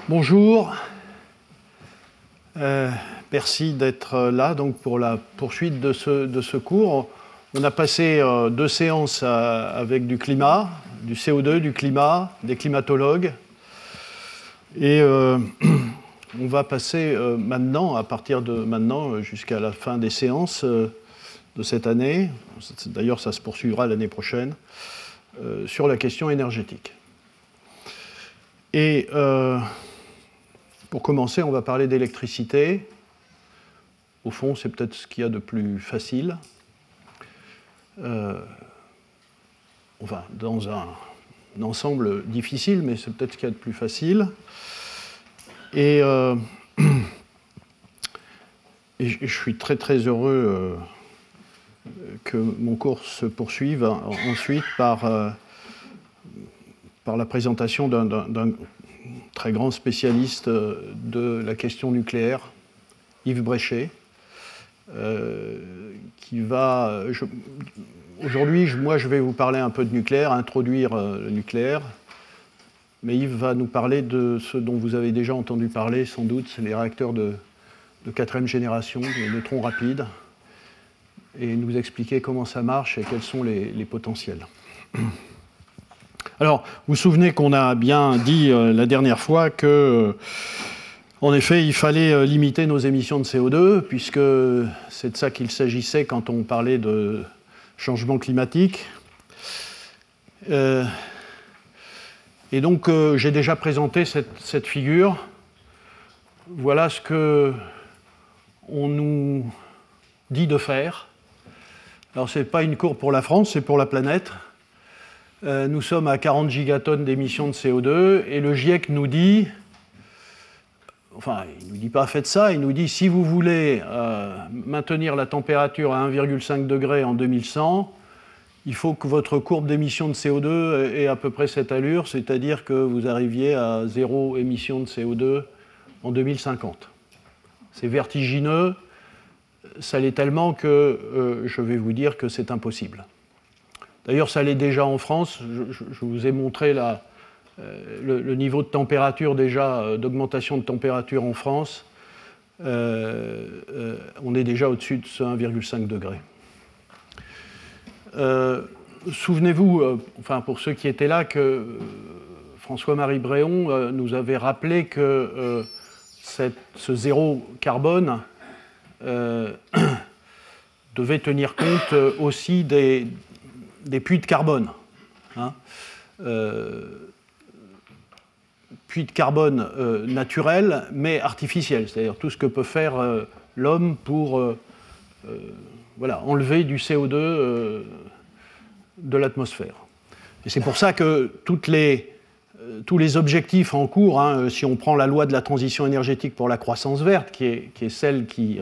Bonjour. Merci d'être là donc, pour la poursuite de ce cours. On a passé 2 séances avec du climat, du CO2, du climat, des climatologues. Et on va passer maintenant, à partir de maintenant, jusqu'à la fin des séances de cette année, d'ailleurs ça se poursuivra l'année prochaine, sur la question énergétique. Et pour commencer, on va parler d'électricité. Au fond, c'est peut-être ce qu'il y a de plus facile. Enfin, dans un ensemble difficile, mais c'est peut-être ce qu'il y a de plus facile. Et je suis très très heureux que mon cours se poursuive ensuite par la présentation d'un très grand spécialiste de la question nucléaire, Yves Bréchet, qui va... Aujourd'hui, moi, je vais vous parler un peu de nucléaire, introduire le nucléaire, mais Yves va nous parler de ce dont vous avez déjà entendu parler, sans doute, c'est les réacteurs de 4e génération, les neutrons rapides, et nous expliquer comment ça marche et quels sont les potentiels. Alors, vous vous souvenez qu'on a bien dit la dernière fois que, en effet, il fallait limiter nos émissions de CO2, puisque c'est de ça qu'il s'agissait quand on parlait de changement climatique. Et donc, j'ai déjà présenté cette figure. Voilà ce qu'on nous dit de faire. Alors, ce n'est pas une courbe pour la France, c'est pour la planète. Nous sommes à 40 gigatonnes d'émissions de CO2 et le GIEC nous dit, enfin, il ne nous dit pas faites ça, il nous dit si vous voulez maintenir la température à 1,5 degré en 2100, il faut que votre courbe d'émissions de CO2 ait à peu près cette allure, c'est-à-dire que vous arriviez à 0 émission de CO2 en 2050. C'est vertigineux, ça l'est tellement que je vais vous dire que c'est impossible. D'ailleurs, ça l'est déjà en France. Je vous ai montré le niveau de température déjà, d'augmentation de température en France. On est déjà au-dessus de ce 1,5 degré. Souvenez-vous, enfin pour ceux qui étaient là, que François-Marie Bréon nous avait rappelé que ce zéro carbone devait tenir compte aussi des puits de carbone. Hein. Puits de carbone naturels, mais artificiels, c'est-à-dire tout ce que peut faire l'homme pour voilà, enlever du CO2 de l'atmosphère. Et c'est pour ça que tous les objectifs en cours, hein, si on prend la loi de la transition énergétique pour la croissance verte, qui est celle qui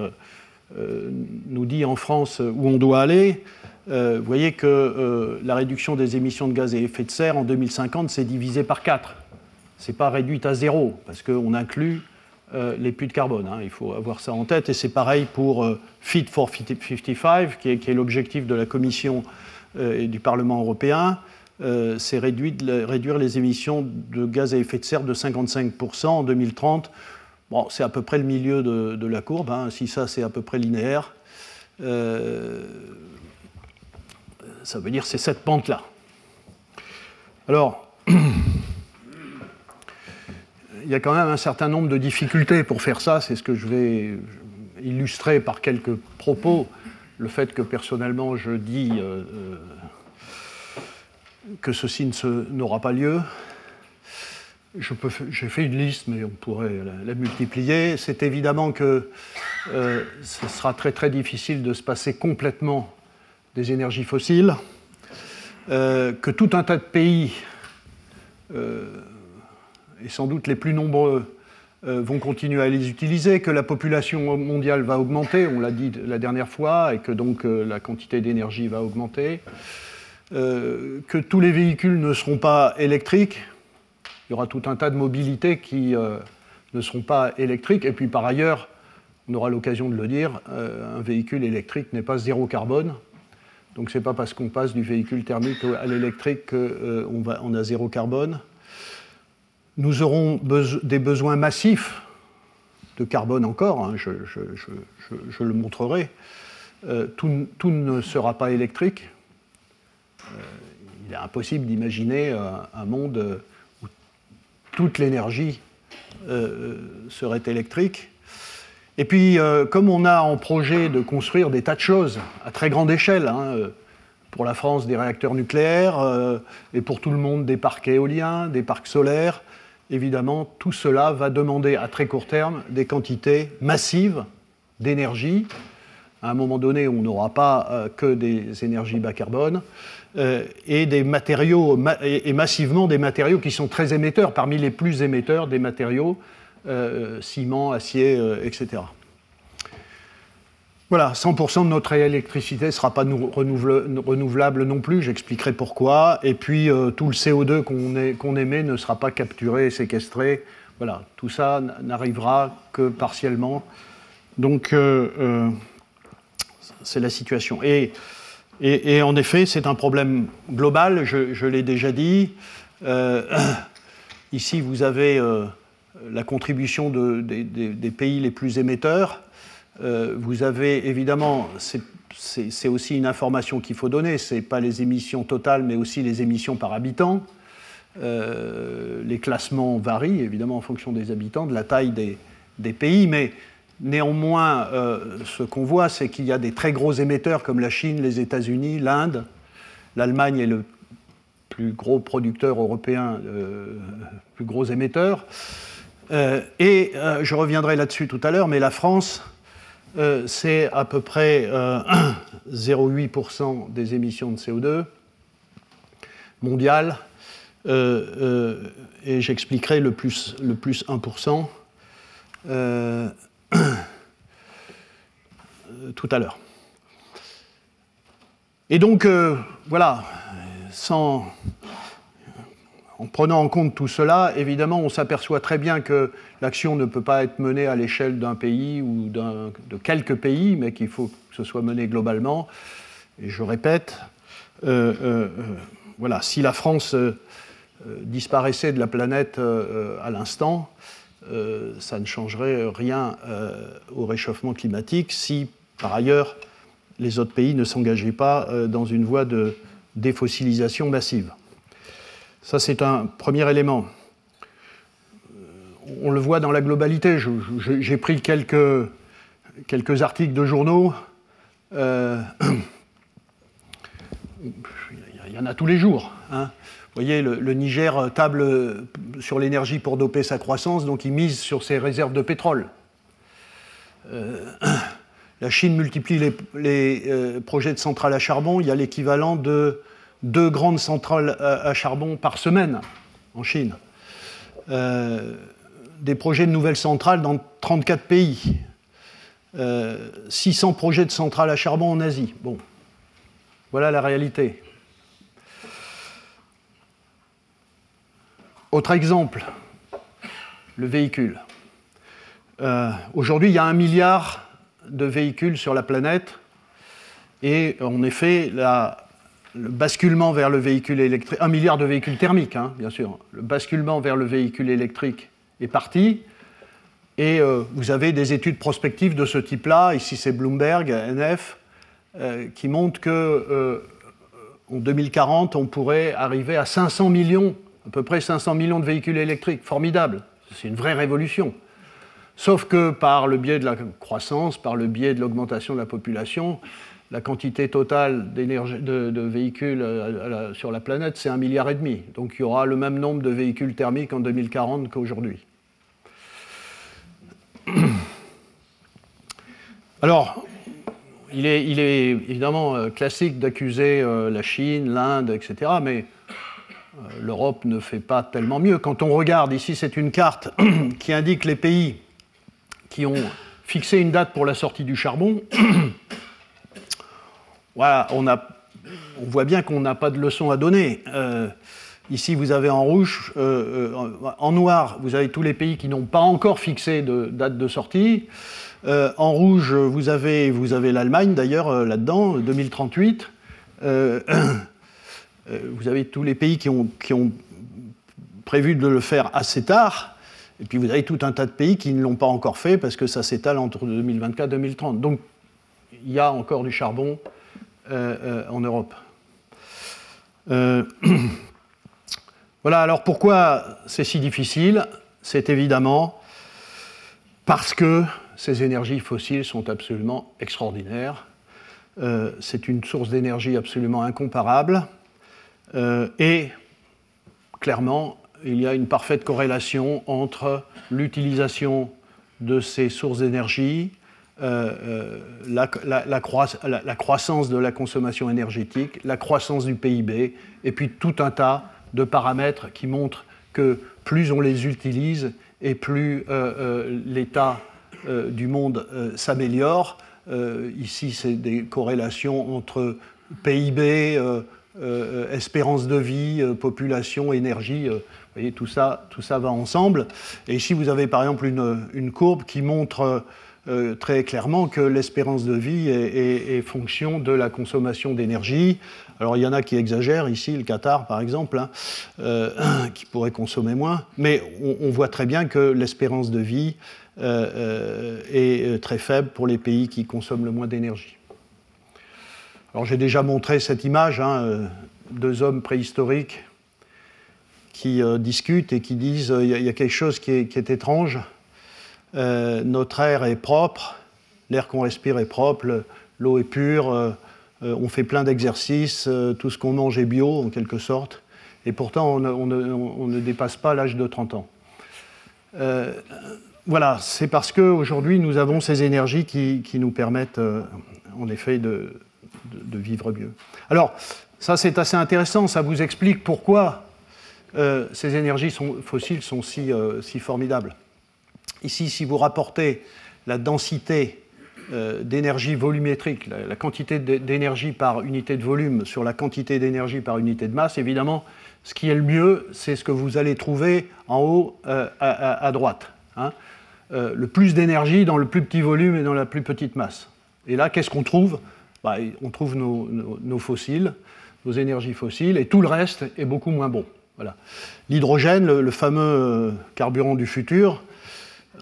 nous dit en France où on doit aller, vous voyez que la réduction des émissions de gaz à effet de serre en 2050, c'est divisé par 4. Ce n'est pas réduit à 0, parce qu'on inclut les puits de carbone. Hein. Il faut avoir ça en tête. Et c'est pareil pour Fit for 55, qui est l'objectif de la Commission et du Parlement européen. C'est réduire les émissions de gaz à effet de serre de 55% en 2030. Bon, c'est à peu près le milieu de la courbe. Hein. Si ça, c'est à peu près linéaire. Ça veut dire que c'est cette pente-là. Alors, il y a quand même un certain nombre de difficultés pour faire ça. C'est ce que je vais illustrer par quelques propos. Le fait que, personnellement, je dis que ceci n'aura pas lieu. J'ai fait une liste, mais on pourrait la multiplier. C'est évidemment que ce sera très très difficile de se passer complètement des énergies fossiles, que tout un tas de pays, et sans doute les plus nombreux, vont continuer à les utiliser, que la population mondiale va augmenter, on l'a dit la dernière fois, et que donc la quantité d'énergie va augmenter, que tous les véhicules ne seront pas électriques, il y aura tout un tas de mobilités qui ne seront pas électriques, et puis par ailleurs, on aura l'occasion de le dire, un véhicule électrique n'est pas zéro carbone. Donc ce n'est pas parce qu'on passe du véhicule thermique à l'électrique qu'on a zéro carbone. nous aurons des besoins massifs de carbone encore, hein, je le montrerai. Tout ne sera pas électrique. Il est impossible d'imaginer un monde où toute l'énergie serait électrique. Et puis, comme on a en projet de construire des tas de choses à très grande échelle, hein, pour la France des réacteurs nucléaires, et pour tout le monde des parcs éoliens, des parcs solaires, évidemment, tout cela va demander à très court terme des quantités massives d'énergie. À un moment donné, on n'aura pas que des énergies bas carbone, et des matériaux, et massivement des matériaux qui sont très émetteurs, parmi les plus émetteurs des matériaux, ciment, acier, etc. Voilà, 100% de notre électricité ne sera pas renouvelable non plus, j'expliquerai pourquoi. Et puis, tout le CO2 qu'on émet ne sera pas capturé et séquestré. Voilà, tout ça n'arrivera que partiellement. Donc, c'est la situation. Et en effet, c'est un problème global, je l'ai déjà dit. Ici, vous avez la contribution des pays les plus émetteurs. Vous avez évidemment, c'est aussi une information qu'il faut donner, ce n'est pas les émissions totales, mais aussi les émissions par habitant. Les classements varient évidemment en fonction des habitants, de la taille des pays, mais néanmoins, ce qu'on voit, c'est qu'il y a des très gros émetteurs comme la Chine, les États-Unis, l'Inde. L'Allemagne est le plus gros producteur européen, plus gros émetteur. Et je reviendrai là-dessus tout à l'heure, mais la France, c'est à peu près 0,8% des émissions de CO2 mondiales, et j'expliquerai le plus 1% tout à l'heure. Et donc, voilà, en prenant en compte tout cela, évidemment, on s'aperçoit très bien que l'action ne peut pas être menée à l'échelle d'un pays ou de quelques pays, mais qu'il faut que ce soit mené globalement. Et je répète, voilà, si la France disparaissait de la planète à l'instant, ça ne changerait rien au réchauffement climatique si, par ailleurs, les autres pays ne s'engageaient pas dans une voie de défossilisation massive. Ça, c'est un premier élément. On le voit dans la globalité. J'ai pris quelques articles de journaux. Il y en a tous les jours. Hein. Vous voyez, le Niger table sur l'énergie pour doper sa croissance, donc il mise sur ses réserves de pétrole. La Chine multiplie les projets de centrales à charbon. Il y a l'équivalent de 2 grandes centrales à charbon par semaine en Chine. Des projets de nouvelles centrales dans 34 pays. 600 projets de centrales à charbon en Asie. Bon, voilà la réalité. Autre exemple, le véhicule. Aujourd'hui, il y a 1 milliard de véhicules sur la planète, et en effet, le basculement vers le véhicule électrique, 1 milliard de véhicules thermiques, hein, bien sûr, le basculement vers le véhicule électrique est parti, et vous avez des études prospectives de ce type-là, ici c'est Bloomberg, NF, qui montrent qu'en 2040, on pourrait arriver à 500 millions, à peu près 500 millions de véhicules électriques. Formidable, c'est une vraie révolution. Sauf que par le biais de la croissance, par le biais de l'augmentation de la population, la quantité totale de véhicules sur la planète, c'est 1,5 milliard. Donc il y aura le même nombre de véhicules thermiques en 2040 qu'aujourd'hui. Alors, il est évidemment classique d'accuser la Chine, l'Inde, etc., mais l'Europe ne fait pas tellement mieux. Quand on regarde, ici c'est une carte qui indique les pays qui ont fixé une date pour la sortie du charbon. Voilà, on voit bien qu'on n'a pas de leçon à donner. Ici, vous avez en rouge, en noir, vous avez tous les pays qui n'ont pas encore fixé de date de sortie. En rouge, vous avez l'Allemagne, d'ailleurs, là-dedans, 2038. Vous avez tous les pays qui ont prévu de le faire assez tard, et puis vous avez tout un tas de pays qui ne l'ont pas encore fait parce que ça s'étale entre 2024 et 2030. Donc il y a encore du charbon en Europe. Voilà, alors pourquoi c'est si difficile? C'est évidemment parce que ces énergies fossiles sont absolument extraordinaires. C'est une source d'énergie absolument incomparable. Et clairement, il y a une parfaite corrélation entre l'utilisation de ces sources d'énergie, la croissance de la consommation énergétique, la croissance du PIB, et puis tout un tas de paramètres qui montrent que plus on les utilise et plus l'état du monde s'améliore. Ici, c'est des corrélations entre PIB, espérance de vie, population, énergie. Vous voyez, tout ça va ensemble. Et ici, vous avez par exemple une courbe qui montre très clairement que l'espérance de vie est fonction de la consommation d'énergie. Alors, il y en a qui exagèrent, ici, le Qatar, par exemple, qui pourrait consommer moins. Mais on voit très bien que l'espérance de vie est très faible pour les pays qui consomment le moins d'énergie. Alors, j'ai déjà montré cette image, deux hommes préhistoriques qui discutent et qui disent il y a quelque chose qui est étrange. Notre air est propre, l'air qu'on respire est propre, l'eau est pure, on fait plein d'exercices, tout ce qu'on mange est bio en quelque sorte, et pourtant on ne dépasse pas l'âge de 30 ans. Voilà, c'est parce qu'aujourd'hui nous avons ces énergies qui nous permettent en effet de vivre mieux. Alors, ça c'est assez intéressant, ça vous explique pourquoi ces énergies fossiles sont si formidables. Ici, si vous rapportez la densité d'énergie volumétrique, la quantité d'énergie par unité de volume sur la quantité d'énergie par unité de masse, évidemment, ce qui est le mieux, c'est ce que vous allez trouver en haut à droite. Le plus d'énergie dans le plus petit volume et dans la plus petite masse. Et là, qu'est-ce qu'on trouve? On trouve nos fossiles, nos énergies fossiles, et tout le reste est beaucoup moins bon. Voilà. L'hydrogène, le fameux carburant du futur,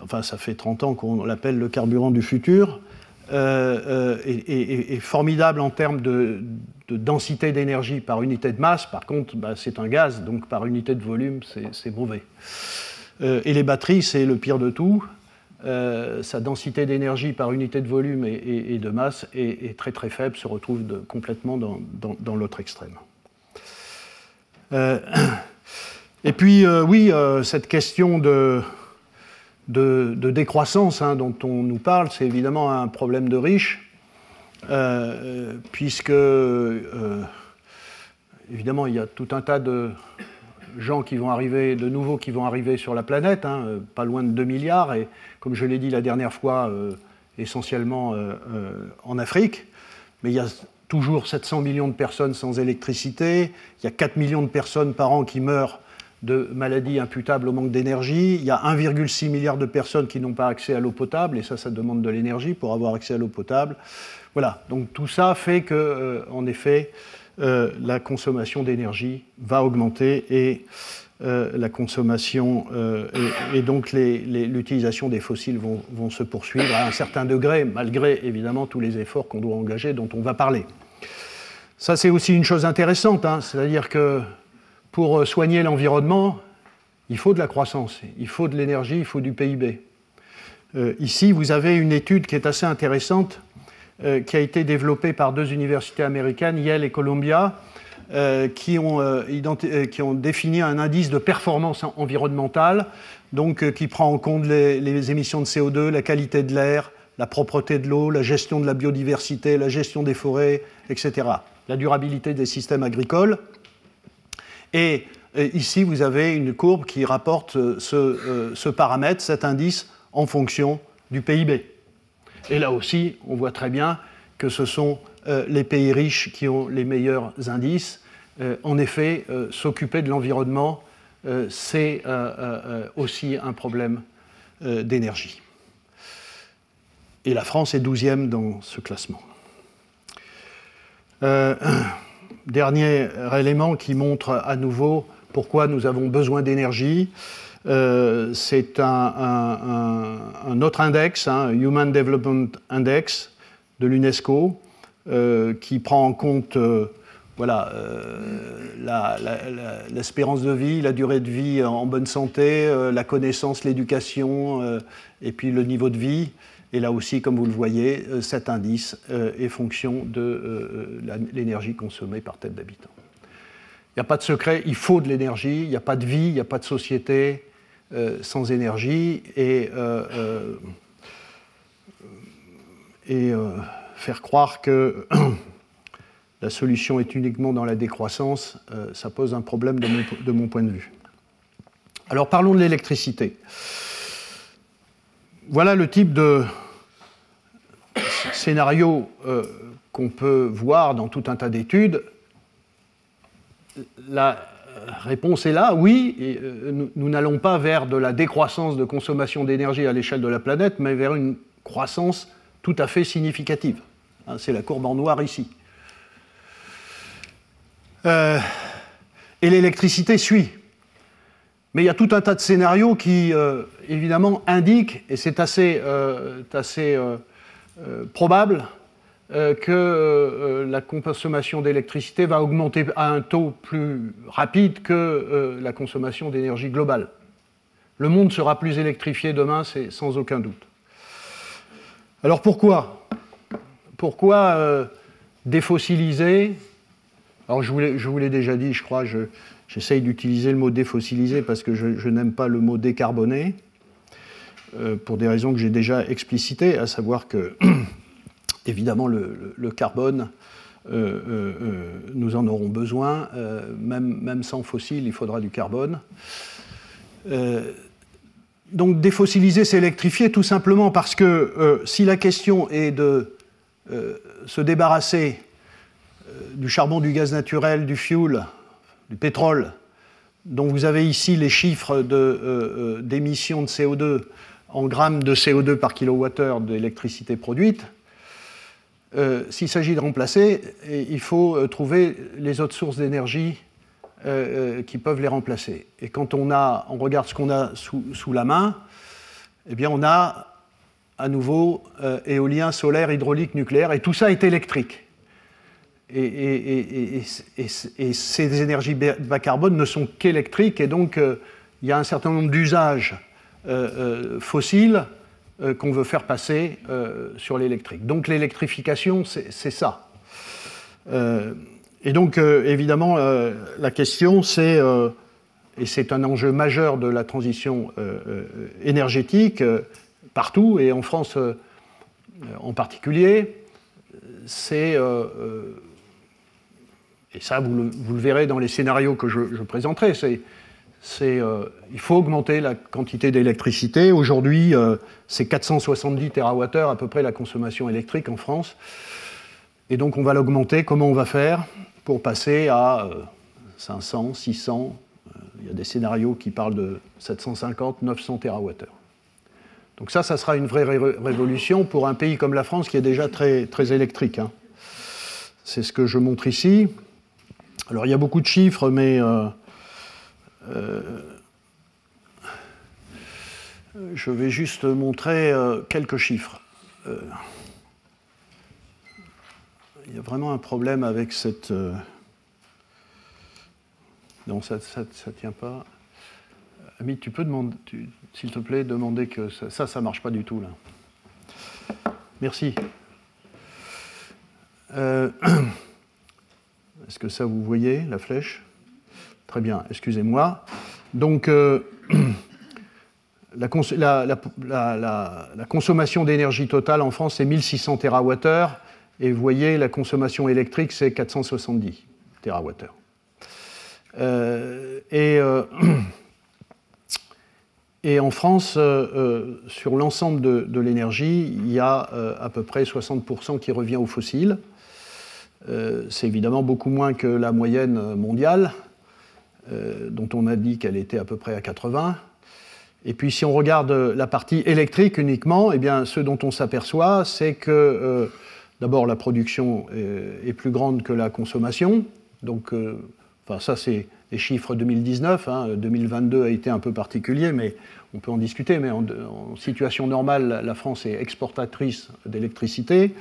enfin ça fait 30 ans qu'on l'appelle le carburant du futur, est formidable en termes de densité d'énergie par unité de masse. Par contre, c'est un gaz, donc par unité de volume, c'est mauvais. Et les batteries, c'est le pire de tout. Sa densité d'énergie par unité de volume et de masse est très très faible, se retrouve complètement dans l'autre extrême. Et puis, cette question de décroissance dont on nous parle, c'est évidemment un problème de riches, puisque, évidemment, il y a tout un tas de gens qui vont arriver, de nouveaux qui vont arriver sur la planète, pas loin de 2 milliards, et comme je l'ai dit la dernière fois, essentiellement en Afrique, mais il y a toujours 700 millions de personnes sans électricité, il y a 4 millions de personnes par an qui meurent de maladies imputables au manque d'énergie, il y a 1,6 milliard de personnes qui n'ont pas accès à l'eau potable, et ça demande de l'énergie pour avoir accès à l'eau potable. Voilà, donc tout ça fait que, en effet, la consommation d'énergie va augmenter et la consommation et donc l'utilisation des fossiles vont se poursuivre à un certain degré, malgré évidemment tous les efforts qu'on doit engager, dont on va parler. Ça, c'est aussi une chose intéressante, c'est-à-dire que pour soigner l'environnement, il faut de la croissance, il faut de l'énergie, il faut du PIB. Ici, vous avez une étude qui est assez intéressante, qui a été développée par deux universités américaines, Yale et Columbia, qui ont défini un indice de performance environnementale, donc qui prend en compte les émissions de CO2, la qualité de l'air, la propreté de l'eau, la gestion de la biodiversité, la gestion des forêts, etc. La durabilité des systèmes agricoles. Et ici, vous avez une courbe qui rapporte ce paramètre, cet indice, en fonction du PIB. Et là aussi, on voit très bien que ce sont les pays riches qui ont les meilleurs indices. En effet, s'occuper de l'environnement, c'est aussi un problème d'énergie. Et la France est 12e dans ce classement. Dernier élément qui montre à nouveau pourquoi nous avons besoin d'énergie. C'est un autre index, Human Development Index de l'UNESCO, qui prend en compte l'espérance de vie, la durée de vie en bonne santé, la connaissance, l'éducation, et puis le niveau de vie. Et là aussi, comme vous le voyez, cet indice est fonction de l'énergie consommée par tête d'habitant. Il n'y a pas de secret, il faut de l'énergie, il n'y a pas de vie, il n'y a pas de société sans énergie. Et faire croire que la solution est uniquement dans la décroissance, ça pose un problème de mon point de vue. Alors parlons de l'électricité. Voilà le type de scénario qu'on peut voir dans tout un tas d'études. La réponse est là, oui, et, nous n'allons pas vers de la décroissance de consommation d'énergie à l'échelle de la planète, mais vers une croissance tout à fait significative. C'est la courbe en noir ici. Et l'électricité suit. Mais il y a tout un tas de scénarios qui, évidemment, indiquent, et c'est assez probable, que la consommation d'électricité va augmenter à un taux plus rapide que la consommation d'énergie globale. Le monde sera plus électrifié demain, c'est sans aucun doute. Alors pourquoi défossiliser? Alors je vous l'ai déjà dit, je crois, j'essaye d'utiliser le mot défossiliser parce que je n'aime pas le mot décarboner, pour des raisons que j'ai déjà explicitées, à savoir que, évidemment, le carbone, nous en aurons besoin, même sans fossiles, il faudra du carbone. Donc défossiliser, c'est électrifier, tout simplement parce que si la question est de se débarrasser du charbon, du gaz naturel, du fuel, du pétrole, dont vous avez ici les chiffres d'émissions de CO2 en grammes de CO2 par kilowattheure d'électricité produite, s'il s'agit de remplacer, il faut trouver les autres sources d'énergie qui peuvent les remplacer. Et quand on regarde ce qu'on a sous la main, eh bien on a à nouveau éolien, solaire, hydraulique, nucléaire, et tout ça est électrique. Et ces énergies bas carbone ne sont qu'électriques, et donc il y a un certain nombre d'usages fossiles qu'on veut faire passer sur l'électrique. Donc l'électrification, c'est ça. Et donc évidemment, la question, c'est, et c'est un enjeu majeur de la transition énergétique, partout, et en France en particulier, c'est... et ça, vous le verrez dans les scénarios que je présenterai, il faut augmenter la quantité d'électricité. Aujourd'hui, c'est 470 TWh à peu près la consommation électrique en France. Et donc, on va l'augmenter. Comment on va faire pour passer à 500, 600 il y a des scénarios qui parlent de 750, 900 TWh. Donc ça sera une vraie révolution pour un pays comme la France qui est déjà très, très électrique. C'est ce que je montre ici. Alors, il y a beaucoup de chiffres, mais je vais juste montrer quelques chiffres. Il y a vraiment un problème avec cette... Non, ça ne tient pas. Amit, tu peux demander, s'il te plaît, demander que ça ne marche pas du tout, là. Merci. Est-ce que ça, vous voyez, la flèche? Très bien, excusez-moi. Donc, la consommation d'énergie totale en France, c'est 1600 TWh, et vous voyez, la consommation électrique, c'est 470 TWh. Et en France, sur l'ensemble de l'énergie, il y a à peu près 60% qui revient aux fossiles. C'est évidemment beaucoup moins que la moyenne mondiale, dont on a dit qu'elle était à peu près à 80. Et puis si on regarde la partie électrique uniquement, eh bien, ce dont on s'aperçoit, c'est que d'abord la production est plus grande que la consommation. Donc Enfin, ça, c'est les chiffres 2019. 2022 a été un peu particulier, mais on peut en discuter. Mais en situation normale, la France est exportatrice d'électricité.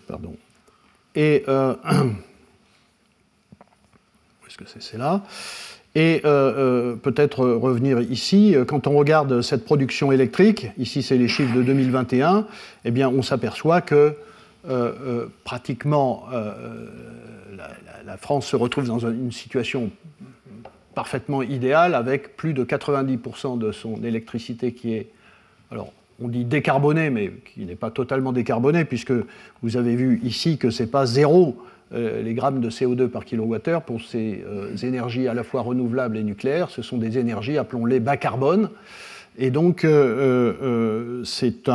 Pardon. Et où est-ce que c'est là? Et peut-être revenir ici, quand on regarde cette production électrique, ici c'est les chiffres de 2021, eh bien on s'aperçoit que pratiquement la France se retrouve dans une situation parfaitement idéale avec plus de 90% de son électricité qui est, alors on dit décarbonée, mais qui n'est pas totalement décarbonée, puisque vous avez vu ici que ce n'est pas zéro les grammes de CO2 par kilowattheure pour ces énergies à la fois renouvelables et nucléaires. Ce sont des énergies, appelons-les bas carbone. Et donc, c'est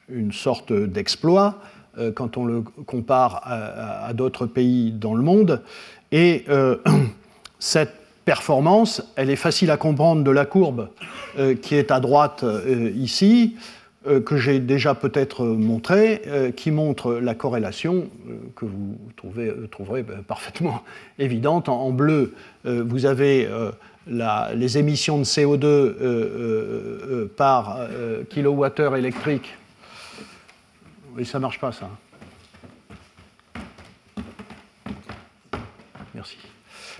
une sorte d'exploit quand on le compare à d'autres pays dans le monde. Et cette performance, elle est facile à comprendre de la courbe qui est à droite ici, que j'ai déjà peut-être montré, qui montre la corrélation que vous trouverez parfaitement évidente. En bleu, vous avez les émissions de CO2 par kilowattheure électrique. Et ça ne marche pas, ça. Merci.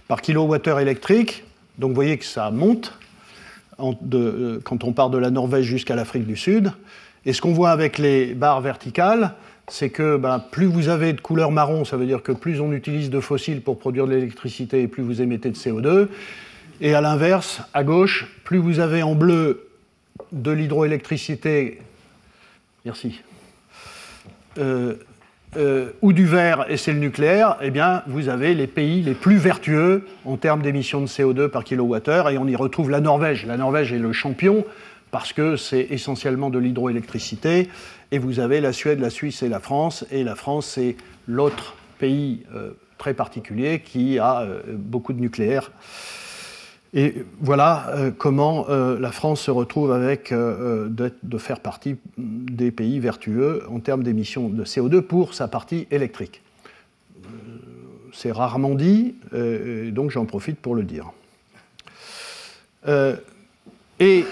Par kilowattheure électrique, donc vous voyez que ça monte quand on part de la Norvège jusqu'à l'Afrique du Sud. Et ce qu'on voit avec les barres verticales, c'est que plus vous avez de couleur marron, ça veut dire que plus on utilise de fossiles pour produire de l'électricité et plus vous émettez de CO2. Et à l'inverse, à gauche, plus vous avez en bleu de l'hydroélectricité, merci, ou du vert, et c'est le nucléaire, eh bien, vous avez les pays les plus vertueux en termes d'émissions de CO2 par kilowattheure, et on y retrouve la Norvège. La Norvège est le champion, parce que c'est essentiellement de l'hydroélectricité, et vous avez la Suède, la Suisse et la France, c'est l'autre pays très particulier qui a beaucoup de nucléaire. Et voilà comment la France se retrouve avec de faire partie des pays vertueux en termes d'émissions de CO2 pour sa partie électrique. C'est rarement dit, donc j'en profite pour le dire. Et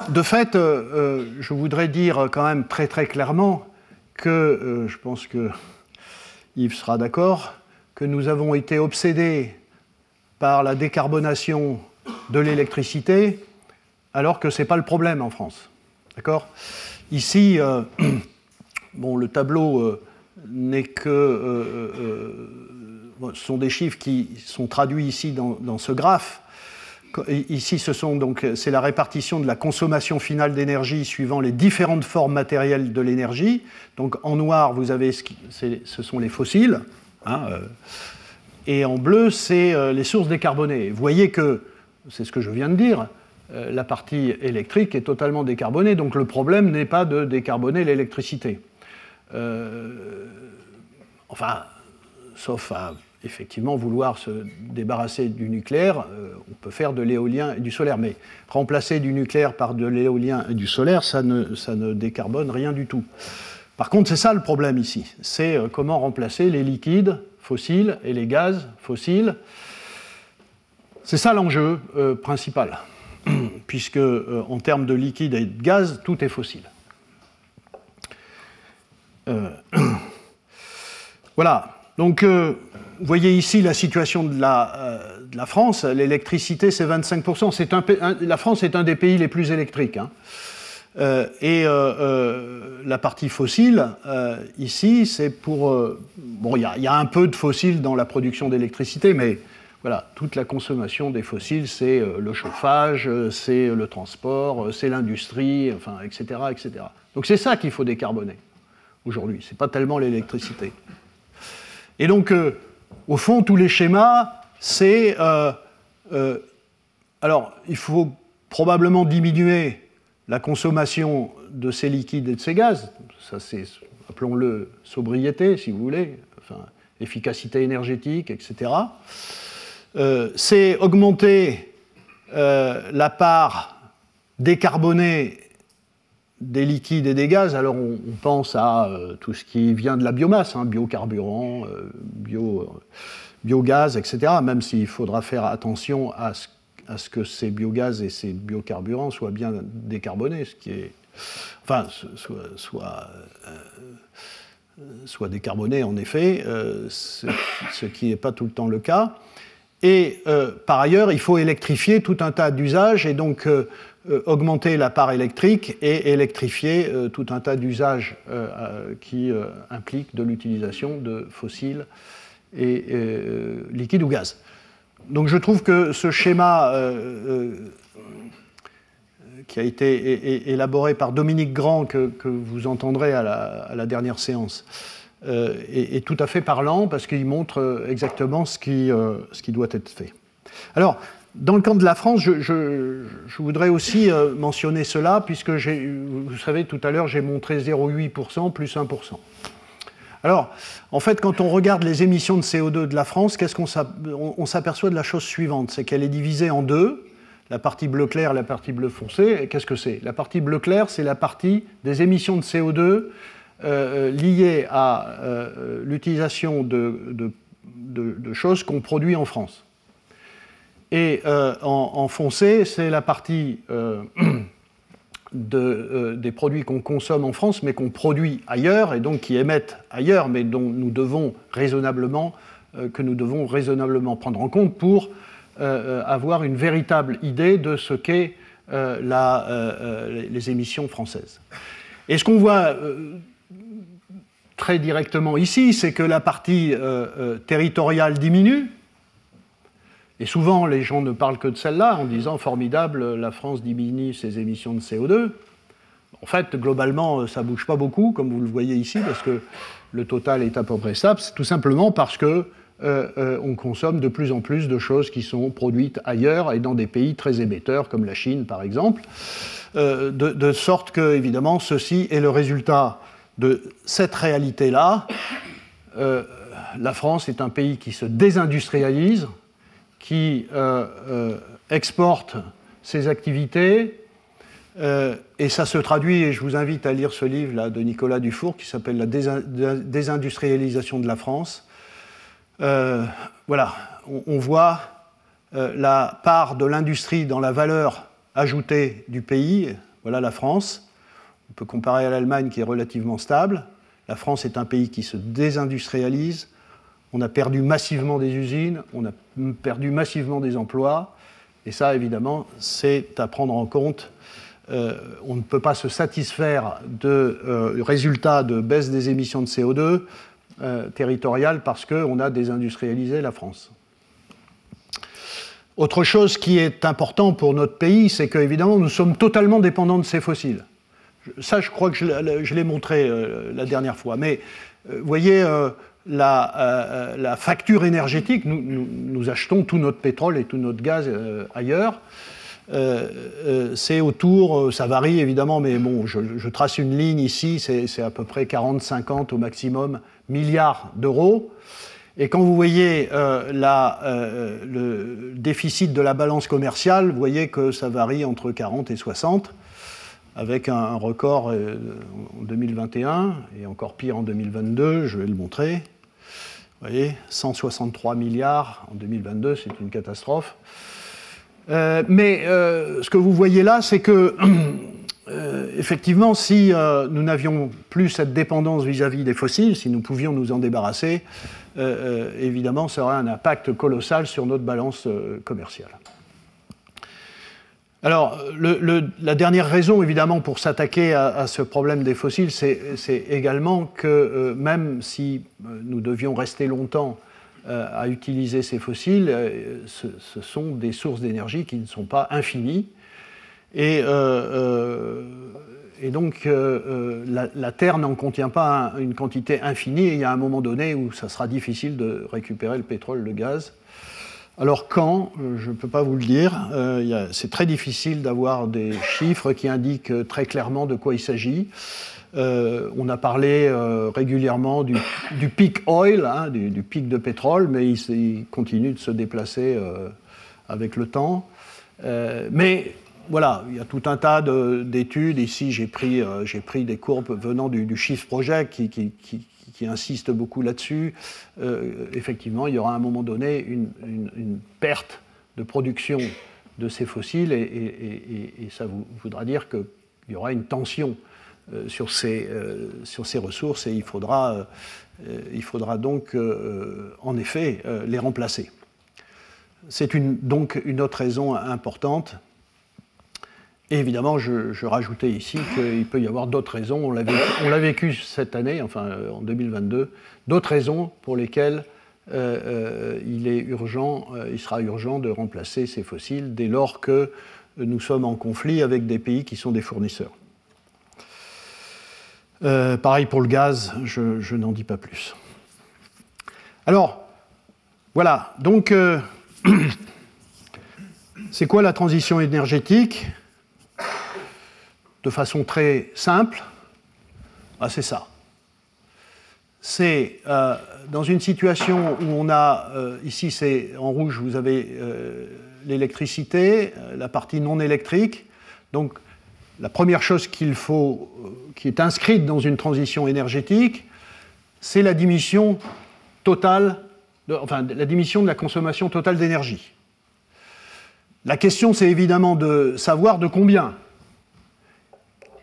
de fait, je voudrais dire quand même très très clairement que, je pense que Yves sera d'accord, que nous avons été obsédés par la décarbonation de l'électricité, alors que ce n'est pas le problème en France. D'accord ? Ici, bon, le tableau n'est que... ce sont des chiffres qui sont traduits ici dans ce graphe. Ici, c'est la répartition de la consommation finale d'énergie suivant les différentes formes matérielles de l'énergie. Donc en noir, vous avez ce sont les fossiles, et en bleu, c'est les sources décarbonées. Vous voyez que, c'est ce que je viens de dire, la partie électrique est totalement décarbonée, donc le problème n'est pas de décarboner l'électricité. Enfin, sauf à effectivement vouloir se débarrasser du nucléaire, on peut faire de l'éolien et du solaire, mais remplacer du nucléaire par de l'éolien et du solaire, ça ne décarbone rien du tout. Par contre, c'est ça le problème ici, c'est comment remplacer les liquides fossiles et les gaz fossiles. C'est ça l'enjeu principal, puisque en termes de liquide et de gaz, tout est fossile. Voilà, donc vous voyez ici la situation de la France. L'électricité, c'est 25%. La France est un des pays les plus électriques. Et la partie fossile, ici, c'est pour... bon, il y a un peu de fossiles dans la production d'électricité, mais voilà, toute la consommation des fossiles, c'est le chauffage, c'est le transport, c'est l'industrie, enfin, etc., etc. Donc c'est ça qu'il faut décarboner aujourd'hui, c'est pas tellement l'électricité. Et donc, au fond, tous les schémas, c'est... alors, il faut probablement diminuer la consommation de ces liquides et de ces gaz. Ça, c'est, appelons-le sobriété, si vous voulez, enfin, efficacité énergétique, etc. C'est augmenter la part décarbonée des liquides et des gaz. Alors on pense à tout ce qui vient de la biomasse, biocarburants, biogaz, etc., même s'il faudra faire attention à ce que ces biogaz et ces biocarburants soient bien décarbonés, ce qui est, enfin, soit décarbonés en effet, ce qui n'est pas tout le temps le cas. Et par ailleurs, il faut électrifier tout un tas d'usages et donc augmenter la part électrique et électrifier tout un tas d'usages qui impliquent de l'utilisation de fossiles et liquides ou gaz. Donc je trouve que ce schéma qui a été élaboré par Dominique Grand, que vous entendrez à la dernière séance, est tout à fait parlant parce qu'il montre exactement ce qui doit être fait. Alors, dans le camp de la France, je voudrais aussi mentionner cela, puisque vous savez, tout à l'heure, j'ai montré 0,8% plus 1%. Alors, en fait, quand on regarde les émissions de CO2 de la France, on s'aperçoit de la chose suivante, c'est qu'elle est divisée en deux, la partie bleu clair et la partie bleu foncé. Et qu'est-ce que c'est? La partie bleu clair, c'est la partie des émissions de CO2 liées à l'utilisation de choses qu'on produit en France. Et en foncé, c'est la partie des produits qu'on consomme en France, mais qu'on produit ailleurs, et donc qui émettent ailleurs, mais dont nous devons raisonnablement prendre en compte pour avoir une véritable idée de ce qu'est les émissions françaises. Et ce qu'on voit très directement ici, c'est que la partie territoriale diminue. Et souvent, les gens ne parlent que de celle-là en disant « formidable, la France diminue ses émissions de CO2 ». En fait, globalement, ça ne bouge pas beaucoup, comme vous le voyez ici, parce que le total est à peu près stable. C'est tout simplement parce qu'on consomme de plus en plus de choses qui sont produites ailleurs et dans des pays très émetteurs, comme la Chine, par exemple. De sorte que, évidemment, ceci est le résultat de cette réalité-là. La France est un pays qui se désindustrialise, qui exporte ses activités, et ça se traduit, et je vous invite à lire ce livre là, de Nicolas Dufour qui s'appelle « La désindustrialisation de la France ». Voilà, on voit la part de l'industrie dans la valeur ajoutée du pays. Voilà la France. On peut comparer à l'Allemagne qui est relativement stable. La France est un pays qui se désindustrialise. On a perdu massivement des usines, on a perdu massivement des emplois, et ça, évidemment, c'est à prendre en compte. On ne peut pas se satisfaire de résultats de baisse des émissions de CO2 territoriales parce qu'on a désindustrialisé la France. Autre chose qui est important pour notre pays, c'est qu'évidemment, nous sommes totalement dépendants de ces fossiles. Ça, je crois que je l'ai montré la dernière fois, mais vous voyez... La facture énergétique, nous achetons tout notre pétrole et tout notre gaz ailleurs. C'est autour, ça varie évidemment, mais bon, je trace une ligne ici, c'est à peu près 40-50 au maximum milliards d'euros. Et quand vous voyez le déficit de la balance commerciale, vous voyez que ça varie entre 40 et 60, avec un record en 2021 et encore pire en 2022, je vais le montrer. Vous voyez, 163 milliards en 2022, c'est une catastrophe. Mais ce que vous voyez là, c'est que, effectivement, si nous n'avions plus cette dépendance vis-à-vis des fossiles, si nous pouvions nous en débarrasser, évidemment, ça aurait un impact colossal sur notre balance commerciale. Alors, la dernière raison, évidemment, pour s'attaquer à ce problème des fossiles, c'est également que même si nous devions rester longtemps à utiliser ces fossiles, ce sont des sources d'énergie qui ne sont pas infinies. Et donc, la Terre n'en contient pas une quantité infinie, et il y a un moment donné où ça sera difficile de récupérer le pétrole, le gaz. Alors quand, je ne peux pas vous le dire, c'est très difficile d'avoir des chiffres qui indiquent très clairement de quoi il s'agit. On a parlé régulièrement du peak oil, hein, du pic de pétrole, mais il continue de se déplacer avec le temps. Mais voilà, il y a tout un tas d'études. Ici, j'ai pris des courbes venant du Shift Project qui qui insiste beaucoup là-dessus, effectivement, il y aura à un moment donné une perte de production de ces fossiles, et ça voudra dire qu'il y aura une tension sur ces ressources, et il faudra donc en effet les remplacer. C'est donc une autre raison importante. Et évidemment, je rajoutais ici qu'il peut y avoir d'autres raisons. On l'a vécu cette année, enfin en 2022, d'autres raisons pour lesquelles il sera urgent de remplacer ces fossiles dès lors que nous sommes en conflit avec des pays qui sont des fournisseurs. Pareil pour le gaz, je n'en dis pas plus. Alors, voilà, donc c'est quoi la transition énergétique ? De façon très simple, c'est ça. C'est dans une situation où on a, ici c'est en rouge, vous avez l'électricité, la partie non électrique. Donc la première chose qui est inscrite dans une transition énergétique, c'est la diminution totale, la diminution de la consommation totale d'énergie. La question, c'est évidemment de savoir de combien.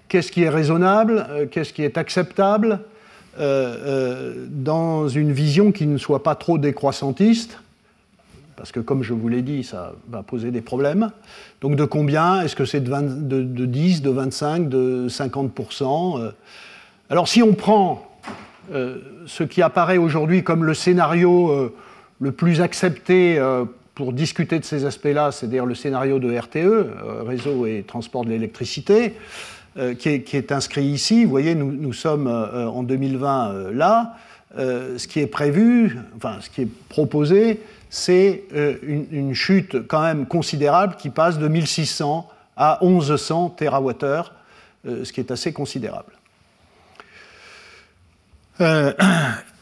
Qu'est-ce qui est raisonnable, qu'est-ce qui est acceptable dans une vision qui ne soit pas trop décroissantiste, parce que comme je vous l'ai dit, ça va poser des problèmes. Donc de combien? Est-ce que c'est de 10, de 25, de 50%? Alors si on prend ce qui apparaît aujourd'hui comme le scénario le plus accepté pour discuter de ces aspects-là, c'est-à-dire le scénario de RTE, réseau et transport de l'électricité, qui est inscrit ici. Vous voyez, nous sommes en 2020 là. Ce qui est prévu, ce qui est proposé, c'est une chute quand même considérable qui passe de 1600 à 1100 TWh, ce qui est assez considérable.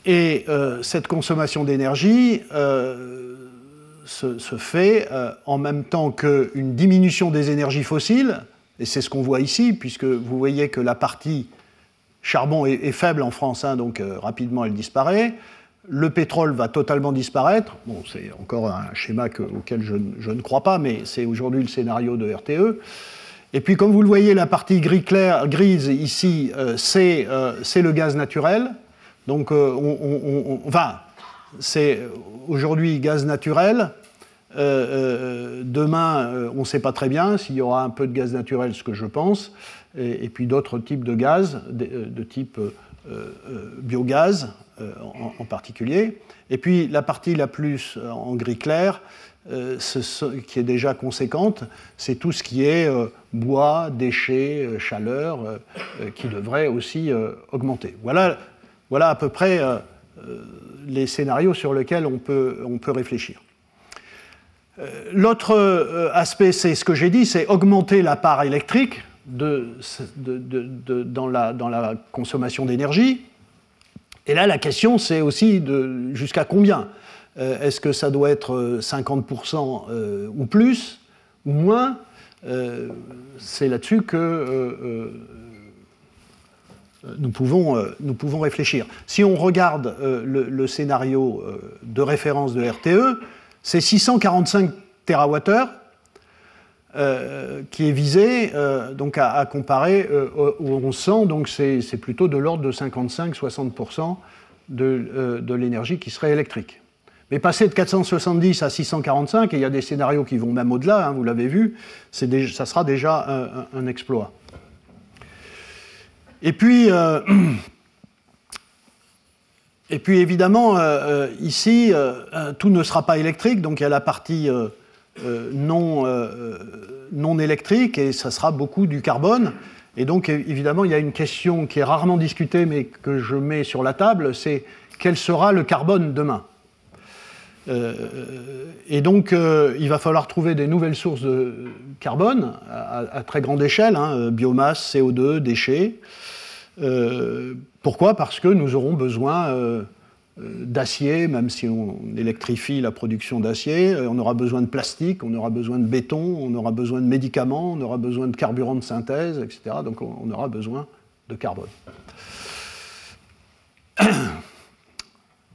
Et cette consommation d'énergie se fait en même temps qu'une diminution des énergies fossiles. Et c'est ce qu'on voit ici, puisque vous voyez que la partie charbon est faible en France, donc rapidement elle disparaît. Le pétrole va totalement disparaître. Bon, c'est encore un schéma auquel je ne crois pas, mais c'est aujourd'hui le scénario de RTE. Et puis, comme vous le voyez, la partie grise ici, c'est le gaz naturel. Donc, c'est aujourd'hui gaz naturel. Demain, on ne sait pas très bien s'il y aura un peu de gaz naturel, ce que je pense, et puis d'autres types de gaz, de type biogaz en particulier. Et puis la partie la plus en gris clair, qui est déjà conséquente, c'est tout ce qui est bois, déchets, chaleur, qui devrait aussi augmenter. Voilà à peu près les scénarios sur lesquels on peut réfléchir. L'autre aspect, c'est ce que j'ai dit, c'est augmenter la part électrique dans la consommation d'énergie. Et là, la question, c'est aussi jusqu'à combien. Est-ce que ça doit être 50% ou plus, ou moins? C'est là-dessus que nous pouvons réfléchir. Si on regarde le scénario de référence de RTE, c'est 645 TWh qui est visé donc à comparer au 1100, donc c'est plutôt de l'ordre de 55-60% de l'énergie qui serait électrique. Mais passer de 470 à 645, et il y a des scénarios qui vont même au-delà, vous l'avez vu, ça sera déjà un exploit. Et puis évidemment, ici, tout ne sera pas électrique, donc il y a la partie non électrique, et ça sera beaucoup du carbone. Et donc, évidemment, il y a une question qui est rarement discutée, mais que je mets sur la table, c'est quel sera le carbone demain? Et donc, il va falloir trouver des nouvelles sources de carbone à très grande échelle, biomasse, CO2, déchets. Pourquoi? Parce que nous aurons besoin d'acier, même si on électrifie la production d'acier, on aura besoin de plastique, on aura besoin de béton, on aura besoin de médicaments, on aura besoin de carburant de synthèse, etc. Donc on aura besoin de carbone.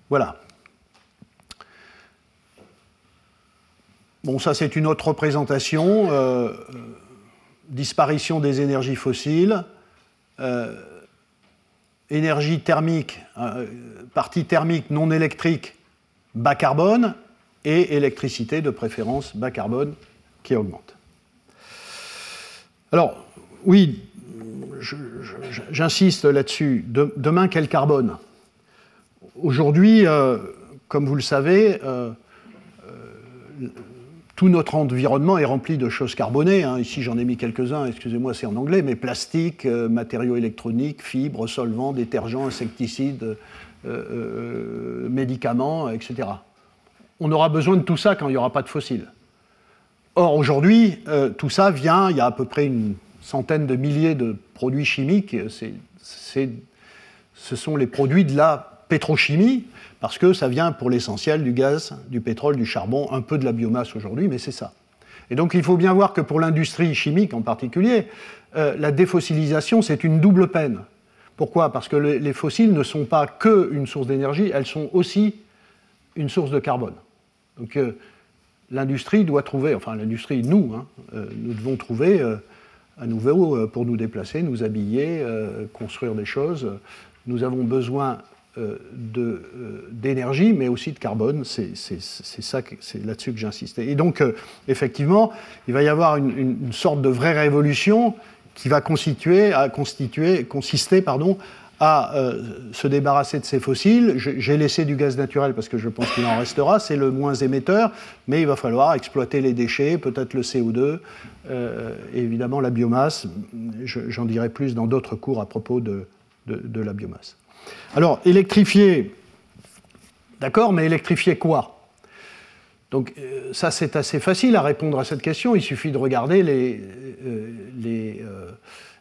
Voilà. Bon, ça c'est une autre représentation. Disparition des énergies fossiles, énergie thermique, partie thermique non électrique, bas carbone, et électricité de préférence bas carbone qui augmente. Alors, oui, j'insiste là-dessus. Demain, quel carbone? Aujourd'hui, comme vous le savez, tout notre environnement est rempli de choses carbonées. Hein. Ici, j'en ai mis quelques-uns, excusez-moi, c'est en anglais, mais plastique, matériaux électroniques, fibres, solvants, détergents, insecticides, médicaments, etc. On aura besoin de tout ça quand il n'y aura pas de fossiles. Or, aujourd'hui, tout ça vient, il y a à peu près une centaine de milliers de produits chimiques. Ce sont les produits de la pétrochimie, parce que ça vient pour l'essentiel du gaz, du pétrole, du charbon, un peu de la biomasse aujourd'hui, mais c'est ça. Et donc il faut bien voir que pour l'industrie chimique en particulier, la défossilisation, c'est une double peine. Pourquoi? Parce que les fossiles ne sont pas qu'une source d'énergie, elles sont aussi une source de carbone. Donc l'industrie doit trouver, enfin l'industrie, nous devons trouver à nouveau pour nous déplacer, nous habiller, construire des choses. Nous avons besoin d'énergie, mais aussi de carbone. C'est là-dessus que j'insistais. Et donc, effectivement, il va y avoir une sorte de vraie révolution qui va consister à se débarrasser de ces fossiles. J'ai laissé du gaz naturel parce que je pense qu'il en restera, c'est le moins émetteur, mais il va falloir exploiter les déchets, peut-être le CO2, et évidemment la biomasse. J'en dirai plus dans d'autres cours à propos de la biomasse. Alors, électrifier, d'accord, mais électrifier quoi? Donc, ça, c'est assez facile à répondre à cette question. Il suffit de regarder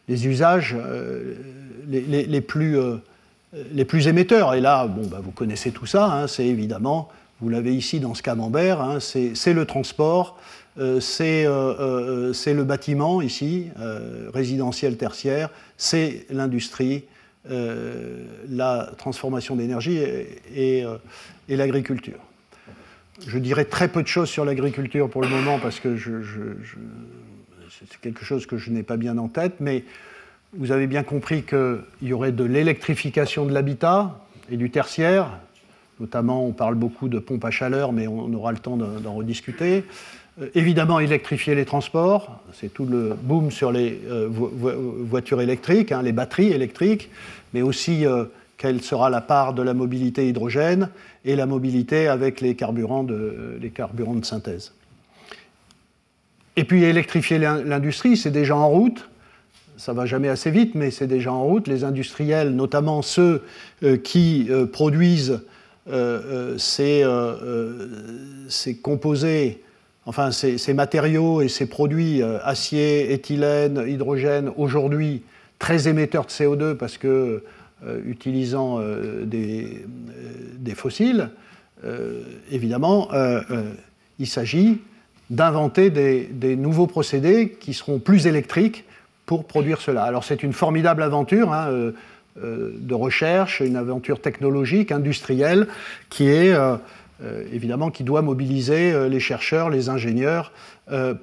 les usages les plus émetteurs. Et là, bon, bah, vous connaissez tout ça, hein, c'est évidemment, vous l'avez ici dans ce camembert, hein, c'est le transport, c'est le bâtiment ici, résidentiel tertiaire, c'est l'industrie, la transformation d'énergie et l'agriculture. Je dirais très peu de choses sur l'agriculture pour le moment parce que c'est quelque chose que je n'ai pas bien en tête, mais vous avez bien compris qu'il y aurait de l'électrification de l'habitat et du tertiaire. Notamment, on parle beaucoup de pompes à chaleur, mais on aura le temps d'en rediscuter. Évidemment, électrifier les transports, c'est tout le boom sur les voitures électriques, hein, les batteries électriques, mais aussi quelle sera la part de la mobilité hydrogène et la mobilité avec les carburants de synthèse. Et puis électrifier l'industrie, c'est déjà en route. Ça ne va jamais assez vite, mais c'est déjà en route. Les industriels, notamment ceux qui produisent ces composés, enfin ces matériaux et ces produits, acier, éthylène, hydrogène, aujourd'hui très émetteurs de CO2 parce que utilisant des fossiles, évidemment, il s'agit d'inventer des nouveaux procédés qui seront plus électriques pour produire cela. Alors c'est une formidable aventure hein, de recherche, une aventure technologique, industrielle, qui est évidemment qui doit mobiliser les chercheurs, les ingénieurs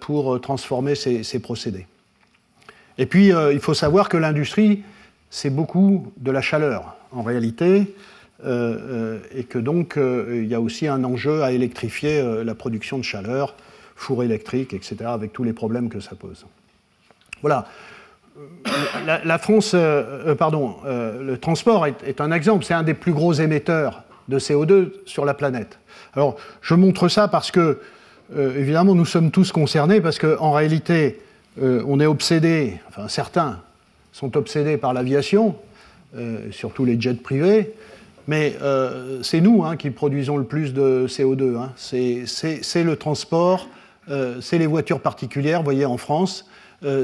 pour transformer ces procédés. Et puis il faut savoir que l'industrie, c'est beaucoup de la chaleur en réalité, et que donc il y a aussi un enjeu à électrifier la production de chaleur, four électrique, etc., avec tous les problèmes que ça pose. Voilà. La France, le transport est un exemple, c'est un des plus gros émetteurs de CO2 sur la planète. Alors, je montre ça parce que, évidemment, nous sommes tous concernés, parce qu'en réalité, on est obsédés, enfin certains sont obsédés par l'aviation, surtout les jets privés, mais c'est nous hein, qui produisons le plus de CO2. Hein. C'est le transport, c'est les voitures particulières, vous voyez, en France,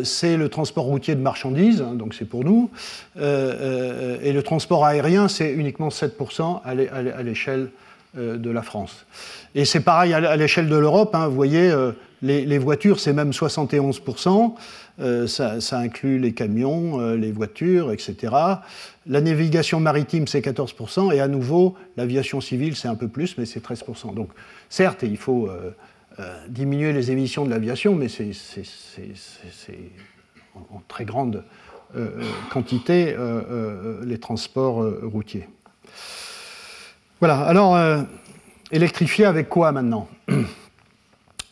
c'est le transport routier de marchandises, hein, donc c'est pour nous, et le transport aérien, c'est uniquement 7% à l'échelle de la France. Et c'est pareil à l'échelle de l'Europe, hein, vous voyez, Les voitures, c'est même 71%. Ça inclut les camions, les voitures, etc. La navigation maritime, c'est 14%. Et à nouveau, l'aviation civile, c'est un peu plus, mais c'est 13%. Donc, certes, il faut diminuer les émissions de l'aviation, mais c'est en très grande quantité les transports routiers. Voilà. Alors, électrifier avec quoi maintenant ?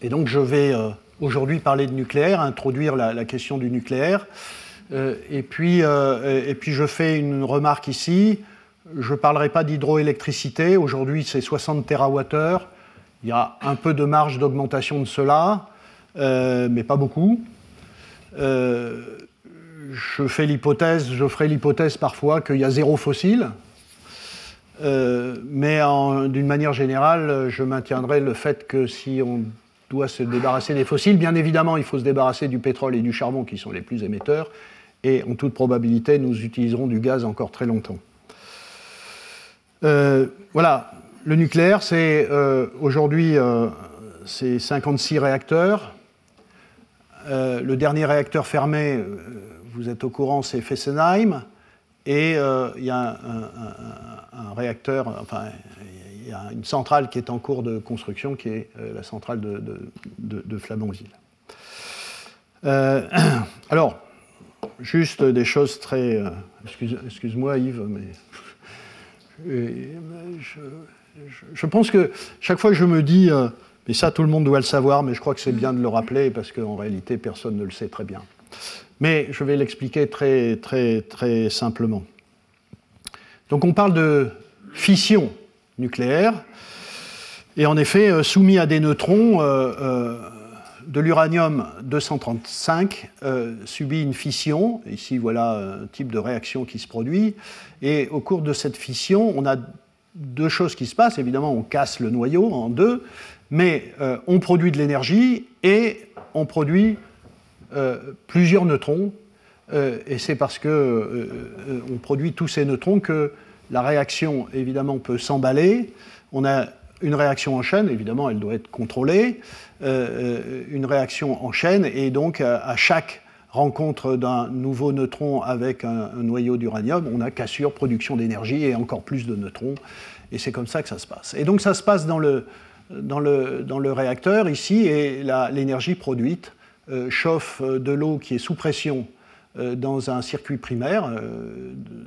Et donc, je vais aujourd'hui parler de nucléaire, introduire la question du nucléaire. Et puis, je fais une remarque ici. Je ne parlerai pas d'hydroélectricité. Aujourd'hui, c'est 60 TWh. Il y a un peu de marge d'augmentation de cela, mais pas beaucoup. Je ferai l'hypothèse parfois qu'il y a zéro fossile. Mais d'une manière générale, je maintiendrai le fait que si on doit se débarrasser des fossiles, bien évidemment, il faut se débarrasser du pétrole et du charbon qui sont les plus émetteurs, et en toute probabilité, nous utiliserons du gaz encore très longtemps. Voilà, le nucléaire, c'est aujourd'hui, c'est 56 réacteurs. Le dernier réacteur fermé, vous êtes au courant, c'est Fessenheim. Et il y a un réacteur, enfin, il y a une centrale qui est en cours de construction, qui est la centrale de Flamanville. Alors, juste des choses très... excuse-moi Yves, mais... je pense que chaque fois que je me dis... mais ça, tout le monde doit le savoir, mais je crois que c'est bien de le rappeler, parce qu'en réalité, personne ne le sait très bien. Mais je vais l'expliquer très, très, très simplement. Donc on parle de fission nucléaire, et en effet, soumis à des neutrons, de l'uranium-235 subit une fission. Ici, voilà un type de réaction qui se produit. Et au cours de cette fission, on a deux choses qui se passent. Évidemment, on casse le noyau en deux, mais on produit de l'énergie et on produit plusieurs neutrons, et c'est parce qu'on produit tous ces neutrons que la réaction, évidemment, peut s'emballer. On a une réaction en chaîne, évidemment, elle doit être contrôlée, une réaction en chaîne, et donc à chaque rencontre d'un nouveau neutron avec un noyau d'uranium, on a cassure, production d'énergie et encore plus de neutrons, et c'est comme ça que ça se passe. Et donc ça se passe dans le réacteur, ici, et l'énergie produite chauffe de l'eau qui est sous pression dans un circuit primaire.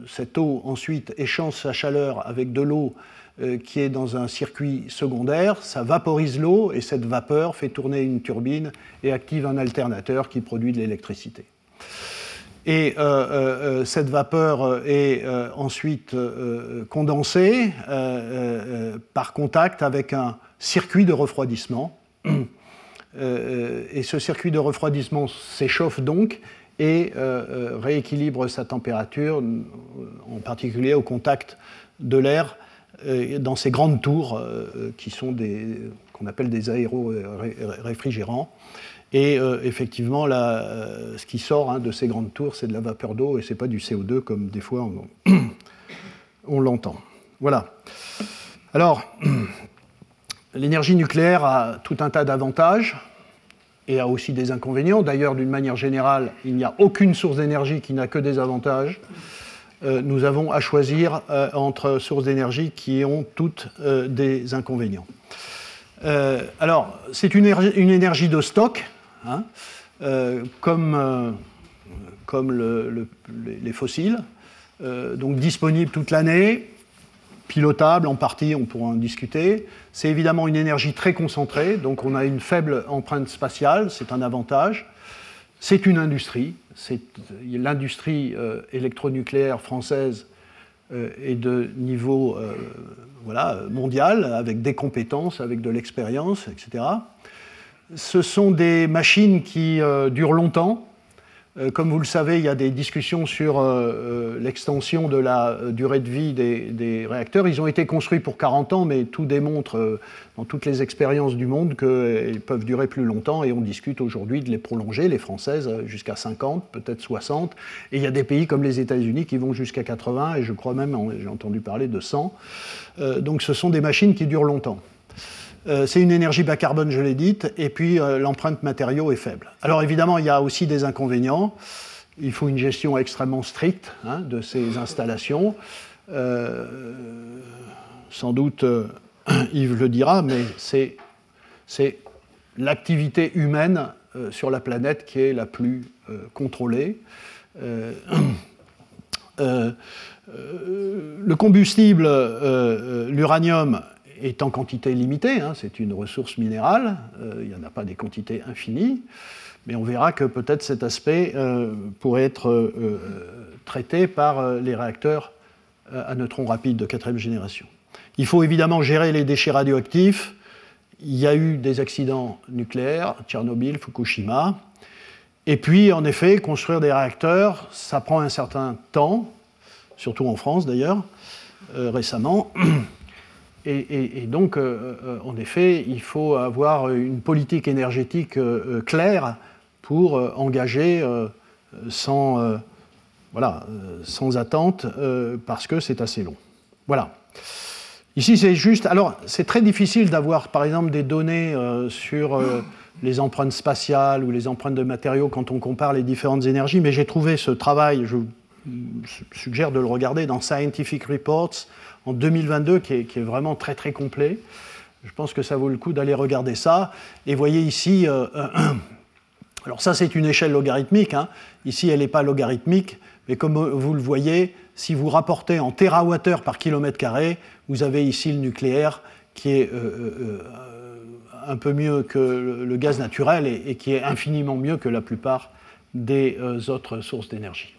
Cette eau ensuite échange sa chaleur avec de l'eau qui est dans un circuit secondaire. Ça vaporise l'eau et cette vapeur fait tourner une turbine et active un alternateur qui produit de l'électricité. Et cette vapeur est ensuite condensée par contact avec un circuit de refroidissement. Et ce circuit de refroidissement s'échauffe donc et rééquilibre sa température, en particulier au contact de l'air dans ces grandes tours qui sont qu'on appelle des aéro-réfrigérants. Et effectivement, ce qui sort de ces grandes tours, c'est de la vapeur d'eau et ce n'est pas du CO2 comme des fois on l'entend. Voilà. Alors, l'énergie nucléaire a tout un tas d'avantages et a aussi des inconvénients. D'ailleurs, d'une manière générale, il n'y a aucune source d'énergie qui n'a que des avantages. Nous avons à choisir entre sources d'énergie qui ont toutes des inconvénients. Alors, c'est une énergie de stock, hein, comme les fossiles, donc disponible toute l'année, pilotable en partie, on pourra en discuter. C'est évidemment une énergie très concentrée, donc on a une faible empreinte spatiale, c'est un avantage. C'est une industrie, l'industrie électronucléaire française est de niveau mondial, avec des compétences, avec de l'expérience, etc. Ce sont des machines qui durent longtemps. Comme vous le savez, il y a des discussions sur l'extension de la durée de vie des réacteurs. Ils ont été construits pour 40 ans, mais tout démontre dans toutes les expériences du monde qu'ils peuvent durer plus longtemps, et on discute aujourd'hui de les prolonger, les Françaises, jusqu'à 50, peut-être 60. Et il y a des pays comme les États-Unis qui vont jusqu'à 80, et je crois même, j'ai entendu parler de 100. Donc ce sont des machines qui durent longtemps. c'est une énergie bas carbone, je l'ai dite, et puis l'empreinte matériaux est faible. Alors évidemment, il y a aussi des inconvénients. Il faut une gestion extrêmement stricte de ces installations. Sans doute, Yves le dira, mais c'est l'activité humaine sur la planète qui est la plus contrôlée. Le combustible, l'uranium, est en quantité limitée, c'est une ressource minérale, il n'y en a pas des quantités infinies, mais on verra que peut-être cet aspect pourrait être traité par les réacteurs à neutrons rapides de 4e génération. Il faut évidemment gérer les déchets radioactifs. Il y a eu des accidents nucléaires, Tchernobyl, Fukushima. Et puis, en effet, construire des réacteurs, ça prend un certain temps, surtout en France d'ailleurs, récemment. Et donc, en effet, il faut avoir une politique énergétique claire pour engager sans attente, parce que c'est assez long. Voilà. Ici, c'est juste... Alors, c'est très difficile d'avoir, par exemple, des données sur les empreintes spatiales ou les empreintes de matériaux quand on compare les différentes énergies, mais j'ai trouvé ce travail, je vous suggère de le regarder, dans Scientific Reports, en 2022, qui est vraiment très très complet. Je pense que ça vaut le coup d'aller regarder ça. Et voyez ici, alors ça c'est une échelle logarithmique, ici elle n'est pas logarithmique, mais comme vous le voyez, si vous rapportez en térawattheure par kilomètre carré, vous avez ici le nucléaire qui est un peu mieux que le gaz naturel et qui est infiniment mieux que la plupart des autres sources d'énergie.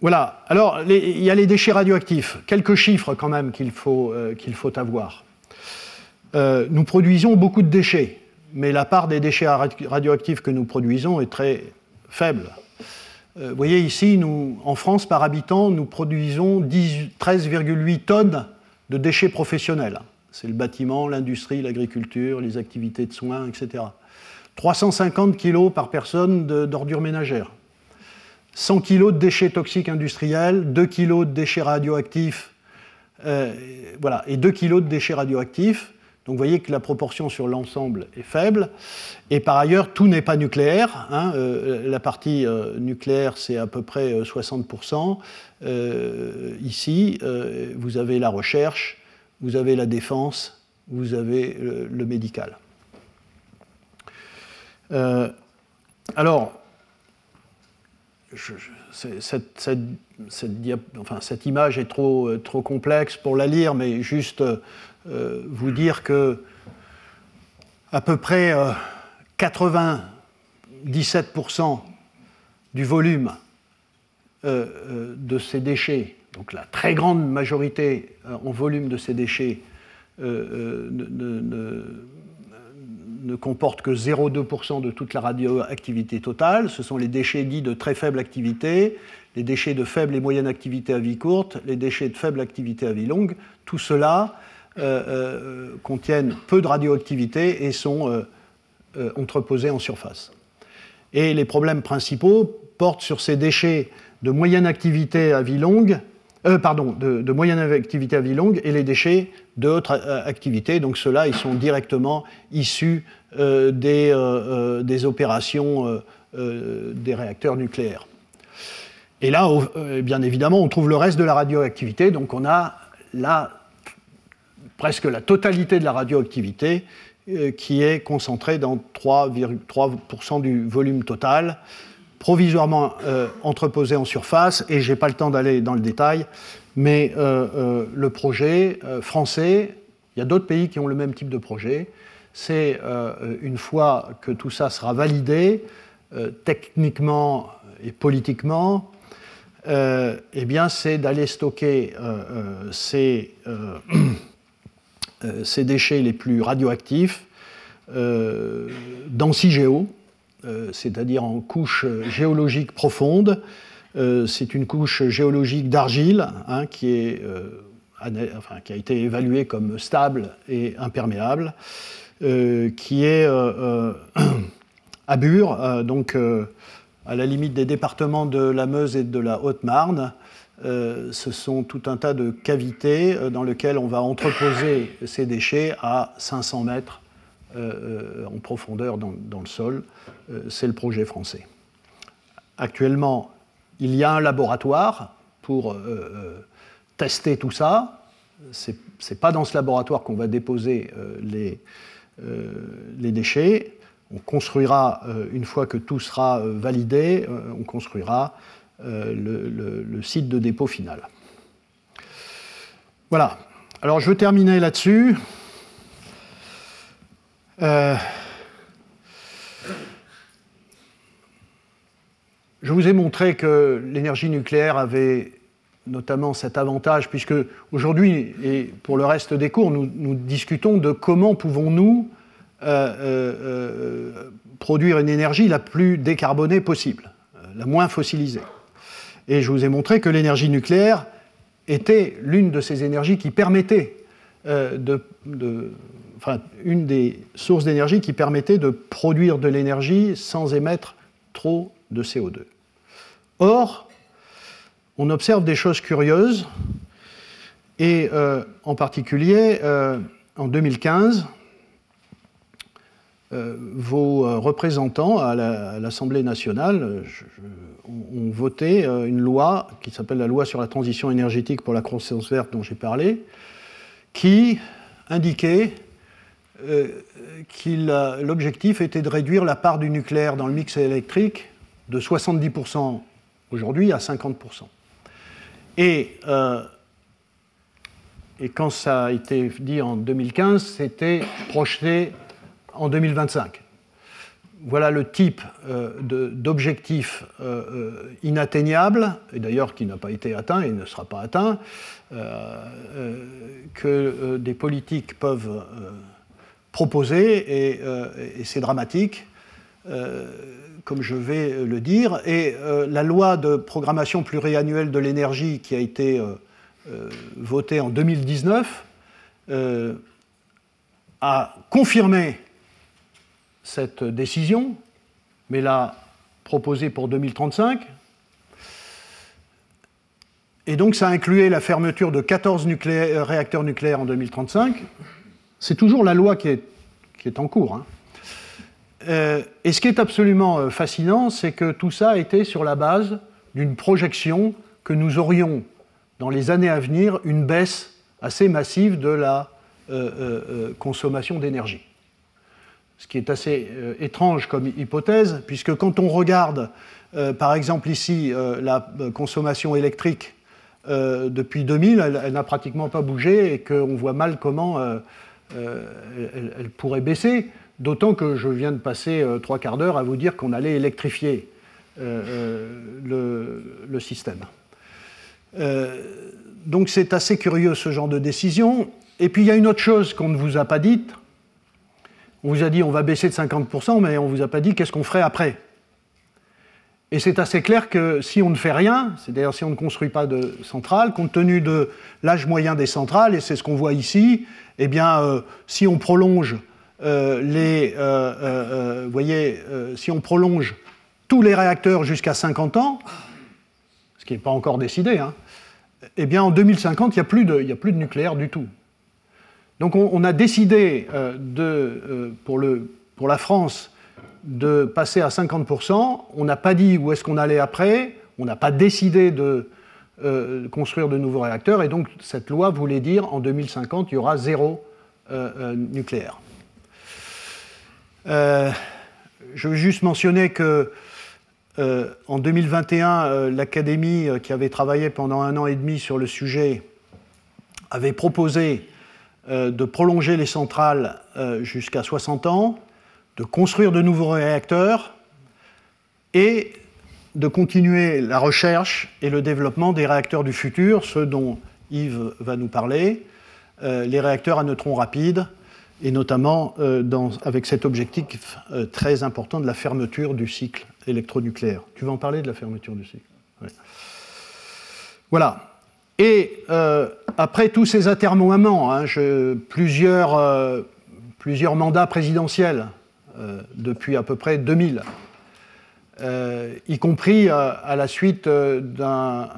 Voilà. Alors, il y a les déchets radioactifs. Quelques chiffres quand même qu'il faut avoir. Nous produisons beaucoup de déchets, mais la part des déchets radioactifs que nous produisons est très faible. Vous voyez ici, nous, en France, par habitant, nous produisons 13,8 tonnes de déchets professionnels. C'est le bâtiment, l'industrie, l'agriculture, les activités de soins, etc. 350 kg par personne d'ordures ménagères. 100 kg de déchets toxiques industriels, 2 kg de déchets radioactifs, voilà, et 2 kg de déchets radioactifs. Donc vous voyez que la proportion sur l'ensemble est faible. Et par ailleurs, tout n'est pas nucléaire. La partie nucléaire, c'est à peu près 60%. Ici, vous avez la recherche, vous avez la défense, vous avez le médical. Alors, cette image est trop complexe pour la lire, mais juste vous dire que à peu près 97% du volume de ces déchets, donc la très grande majorité en volume de ces déchets, ne comporte que 0,2% de toute la radioactivité totale. Ce sont les déchets dits de très faible activité, les déchets de faible et moyenne activité à vie courte, les déchets de faible activité à vie longue. Tout cela contiennent peu de radioactivité et sont entreposés en surface. Et les problèmes principaux portent sur ces déchets de moyenne activité à vie longue, de moyenne activité à vie longue et les déchets de haute activité. Donc ceux-là, ils sont directement issus des opérations des réacteurs nucléaires. Et là, bien évidemment, on trouve le reste de la radioactivité. Donc on a là presque la totalité de la radioactivité qui est concentrée dans 3,3% du volume total, provisoirement entreposé en surface, et je n'ai pas le temps d'aller dans le détail, mais le projet français, il y a d'autres pays qui ont le même type de projet, c'est une fois que tout ça sera validé, techniquement et politiquement, eh bien c'est d'aller stocker ces déchets les plus radioactifs dans CIGEO, c'est-à-dire en couche géologique profonde. C'est une couche géologique d'argile qui a été évaluée comme stable et imperméable, qui est à Bure, donc à la limite des départements de la Meuse et de la Haute-Marne, ce sont tout un tas de cavités dans lesquelles on va entreposer ces déchets à 500 mètres en profondeur dans le sol. C'est le projet français. Actuellement, il y a un laboratoire pour tester tout ça. Ce n'est pas dans ce laboratoire qu'on va déposer les déchets. On construira, une fois que tout sera validé, on construira le site de dépôt final. Voilà. Alors je vais terminer là-dessus. Je vous ai montré que l'énergie nucléaire avait notamment cet avantage, puisque aujourd'hui, et pour le reste des cours, nous discutons de comment pouvons-nous produire une énergie la plus décarbonée possible, la moins fossilisée. Et je vous ai montré que l'énergie nucléaire était l'une de ces énergies qui permettait une des sources d'énergie qui permettait de produire de l'énergie sans émettre trop de CO2. Or, on observe des choses curieuses, et en particulier, en 2015, vos représentants à l'Assemblée nationale ont voté une loi qui s'appelle la loi sur la transition énergétique pour la croissance verte dont j'ai parlé, qui indiquait l'objectif était de réduire la part du nucléaire dans le mix électrique de 70% aujourd'hui à 50%. Et quand ça a été dit en 2015, c'était projeté en 2025. Voilà le type d'objectif inatteignable, et d'ailleurs qui n'a pas été atteint et ne sera pas atteint, que des politiques peuvent proposer, et c'est dramatique, comme je vais le dire. Et la loi de programmation pluriannuelle de l'énergie qui a été votée en 2019 a confirmé cette décision, mais l'a proposée pour 2035. Et donc ça incluait la fermeture de 14 réacteurs nucléaires en 2035. C'est toujours la loi qui est en cours. Hein. Et ce qui est absolument fascinant, c'est que tout ça a été sur la base d'une projection que nous aurions, dans les années à venir, une baisse assez massive de la consommation d'énergie. Ce qui est assez étrange comme hypothèse, puisque quand on regarde, par exemple ici, la consommation électrique depuis 2000, elle n'a pratiquement pas bougé, et qu'on voit mal comment elle pourrait baisser, d'autant que je viens de passer 3 quarts d'heure à vous dire qu'on allait électrifier le système. Donc c'est assez curieux ce genre de décision. Et puis il y a une autre chose qu'on ne vous a pas dite. On vous a dit on va baisser de 50%, mais on ne vous a pas dit qu'est-ce qu'on ferait après. Et c'est assez clair que si on ne fait rien, c'est-à-dire si on ne construit pas de centrales, compte tenu de l'âge moyen des centrales, et c'est ce qu'on voit ici, eh bien, si on prolonge si on prolonge tous les réacteurs jusqu'à 50 ans, ce qui n'est pas encore décidé, hein, eh bien, en 2050, il n'y a plus de nucléaire du tout. Donc on a décidé pour la France de passer à 50%. On n'a pas dit où est-ce qu'on allait après. On n'a pas décidé de construire de nouveaux réacteurs. Et donc cette loi voulait dire en 2050, il y aura 0 nucléaire. Je veux juste mentionner que en 2021, l'Académie, qui avait travaillé pendant 1 an et demi sur le sujet, avait proposé de prolonger les centrales jusqu'à 60 ans, de construire de nouveaux réacteurs et de continuer la recherche et le développement des réacteurs du futur, ceux dont Yves va nous parler, les réacteurs à neutrons rapides, et notamment avec cet objectif très important de la fermeture du cycle électronucléaire. Tu vas en parler de la fermeture du cycle? Ouais. Voilà. Et après tous ces atermoiements, hein, plusieurs mandats présidentiels depuis à peu près 2000, y compris à la suite d'un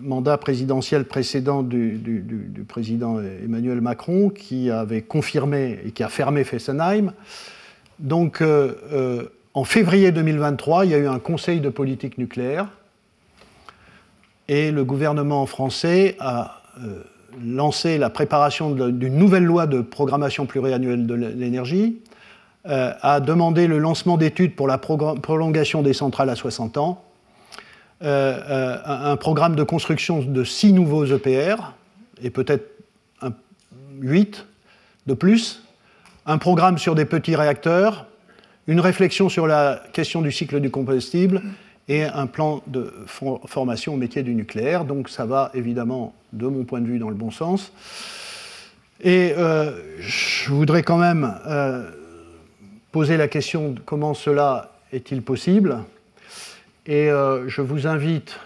mandat présidentiel précédent du président Emmanuel Macron, qui avait confirmé et qui a fermé Fessenheim. Donc, en février 2023, il y a eu un conseil de politique nucléaire, et le gouvernement français a lancé la préparation d'une nouvelle loi de programmation pluriannuelle de l'énergie, a demandé le lancement d'études pour la prolongation des centrales à 60 ans, un programme de construction de 6 nouveaux EPR, et peut-être 8 de plus, un programme sur des petits réacteurs, une réflexion sur la question du cycle du combustible et un plan de formation au métier du nucléaire. Donc ça va évidemment, de mon point de vue, dans le bon sens. Et je voudrais quand même poser la question de comment cela est-il possible. Et je vous invite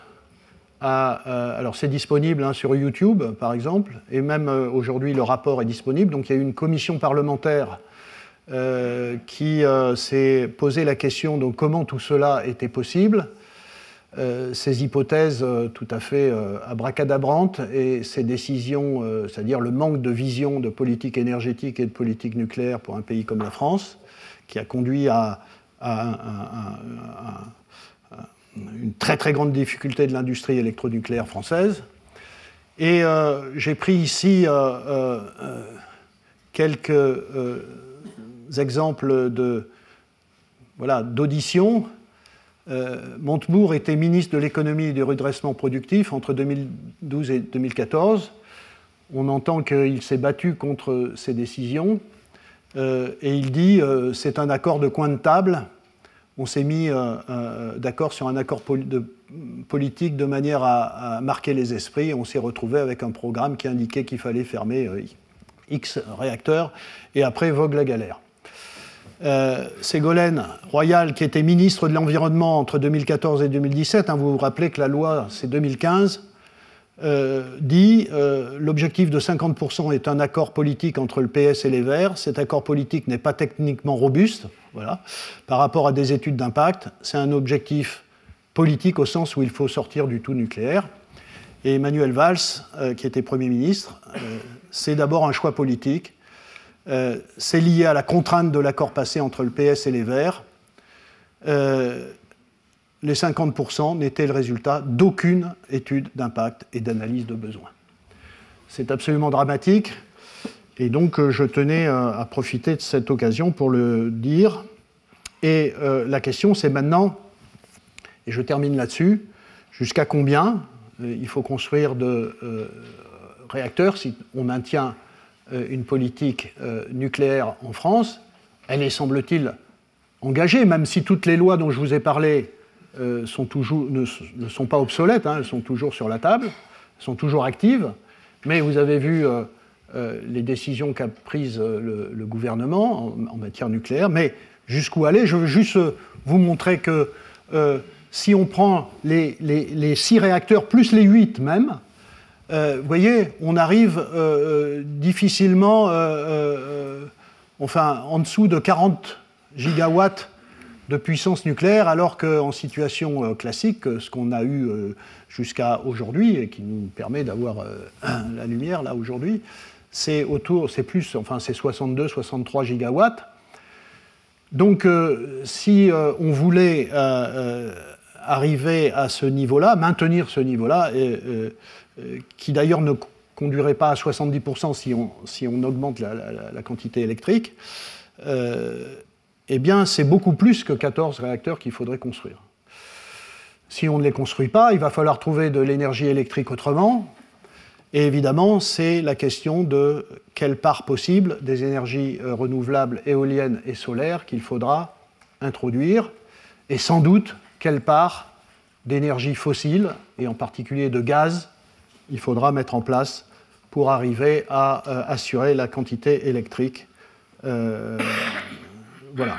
à... alors c'est disponible sur YouTube, par exemple, et même aujourd'hui le rapport est disponible. Donc il y a eu une commission parlementaire qui s'est posé la question de comment tout cela était possible. Ces hypothèses tout à fait abracadabrantes et ces décisions, c'est-à-dire le manque de vision de politique énergétique et de politique nucléaire pour un pays comme la France, qui a conduit à une très très grande difficulté de l'industrie électronucléaire française. Et j'ai pris ici quelques exemples d'auditions. Montebourg était ministre de l'économie et du redressement productif entre 2012 et 2014. On entend qu'il s'est battu contre ces décisions. Et il dit c'est un accord de coin de table. On s'est mis d'accord sur un accord politique de manière à marquer les esprits. On s'est retrouvé avec un programme qui indiquait qu'il fallait fermer X réacteurs. Et après, vogue la galère. Ségolène Royal, qui était ministre de l'Environnement entre 2014 et 2017, vous vous rappelez que la loi, c'est 2015, dit l'objectif de 50% est un accord politique entre le PS et les Verts. Cet accord politique n'est pas techniquement robuste, voilà, par rapport à des études d'impact. C'est un objectif politique au sens où il faut sortir du tout nucléaire. Et Manuel Valls, qui était Premier ministre, c'est d'abord un choix politique. C'est lié à la contrainte de l'accord passé entre le PS et les Verts. Les 50% n'étaient le résultat d'aucune étude d'impact et d'analyse de besoin. C'est absolument dramatique, et donc je tenais à profiter de cette occasion pour le dire. Et la question, c'est maintenant, et je termine là-dessus, jusqu'à combien il faut construire de réacteurs si on maintient une politique nucléaire en France. Elle est, semble-t-il, engagée, même si toutes les lois dont je vous ai parlé ne sont pas obsolètes, elles sont toujours sur la table, sont toujours actives, mais vous avez vu les décisions qu'a prises le gouvernement en matière nucléaire, mais jusqu'où aller? Je veux juste vous montrer que si on prend les 6 réacteurs, plus les 8 même, vous voyez, on arrive difficilement en dessous de 40 gigawatts de puissance nucléaire, alors qu'en situation classique, ce qu'on a eu jusqu'à aujourd'hui, et qui nous permet d'avoir la lumière là aujourd'hui, c'est 62, 63 gigawatts. Donc, si on voulait arriver à ce niveau-là, maintenir ce niveau-là, qui d'ailleurs ne conduirait pas à 70% si on augmente la quantité électrique, eh bien, c'est beaucoup plus que 14 réacteurs qu'il faudrait construire. Si on ne les construit pas, il va falloir trouver de l'énergie électrique autrement. Et évidemment, c'est la question de quelle part possible des énergies renouvelables éoliennes et solaires qu'il faudra introduire, et sans doute quelle part d'énergie fossile, et en particulier de gaz, il faudra mettre en place pour arriver à assurer la quantité électrique. Voilà.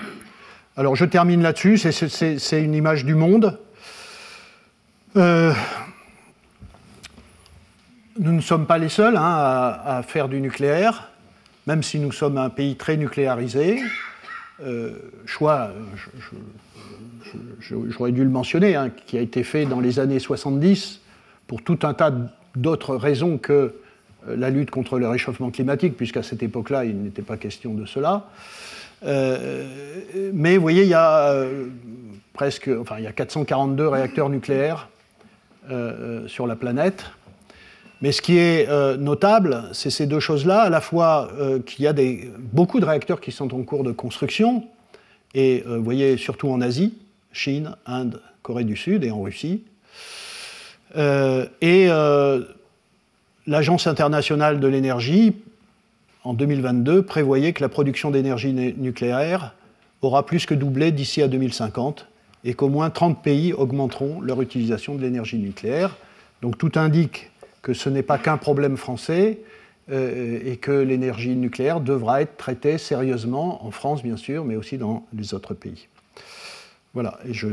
Alors je termine là-dessus, c'est une image du monde. Nous ne sommes pas les seuls à faire du nucléaire, même si nous sommes un pays très nucléarisé. choix, j'aurais dû le mentionner, hein, qui a été fait dans les années 70 pour tout un tas d'autres raisons que la lutte contre le réchauffement climatique, puisqu'à cette époque-là, il n'était pas question de cela. Mais vous voyez, il y a il y a 442 réacteurs nucléaires sur la planète. Mais ce qui est notable, c'est ces deux choses-là, à la fois qu'il y a beaucoup de réacteurs qui sont en cours de construction, et vous voyez surtout en Asie, Chine, Inde, Corée du Sud et en Russie. L'Agence internationale de l'énergie, en 2022, prévoyait que la production d'énergie nucléaire aura plus que doublé d'ici à 2050 et qu'au moins 30 pays augmenteront leur utilisation de l'énergie nucléaire. Donc tout indique que ce n'est pas qu'un problème français et que l'énergie nucléaire devra être traitée sérieusement en France, bien sûr, mais aussi dans les autres pays. Voilà, et je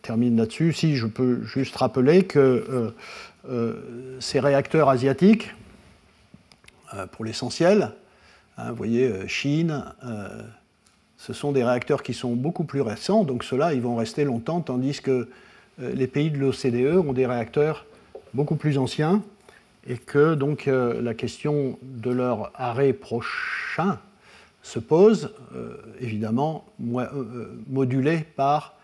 termine là-dessus. Si je peux juste rappeler que ces réacteurs asiatiques, pour l'essentiel, hein, vous voyez, Chine, ce sont des réacteurs qui sont beaucoup plus récents, donc ceux-là, ils vont rester longtemps, tandis que les pays de l'OCDE ont des réacteurs beaucoup plus anciens, et que donc la question de leur arrêt prochain se pose, évidemment, modulée par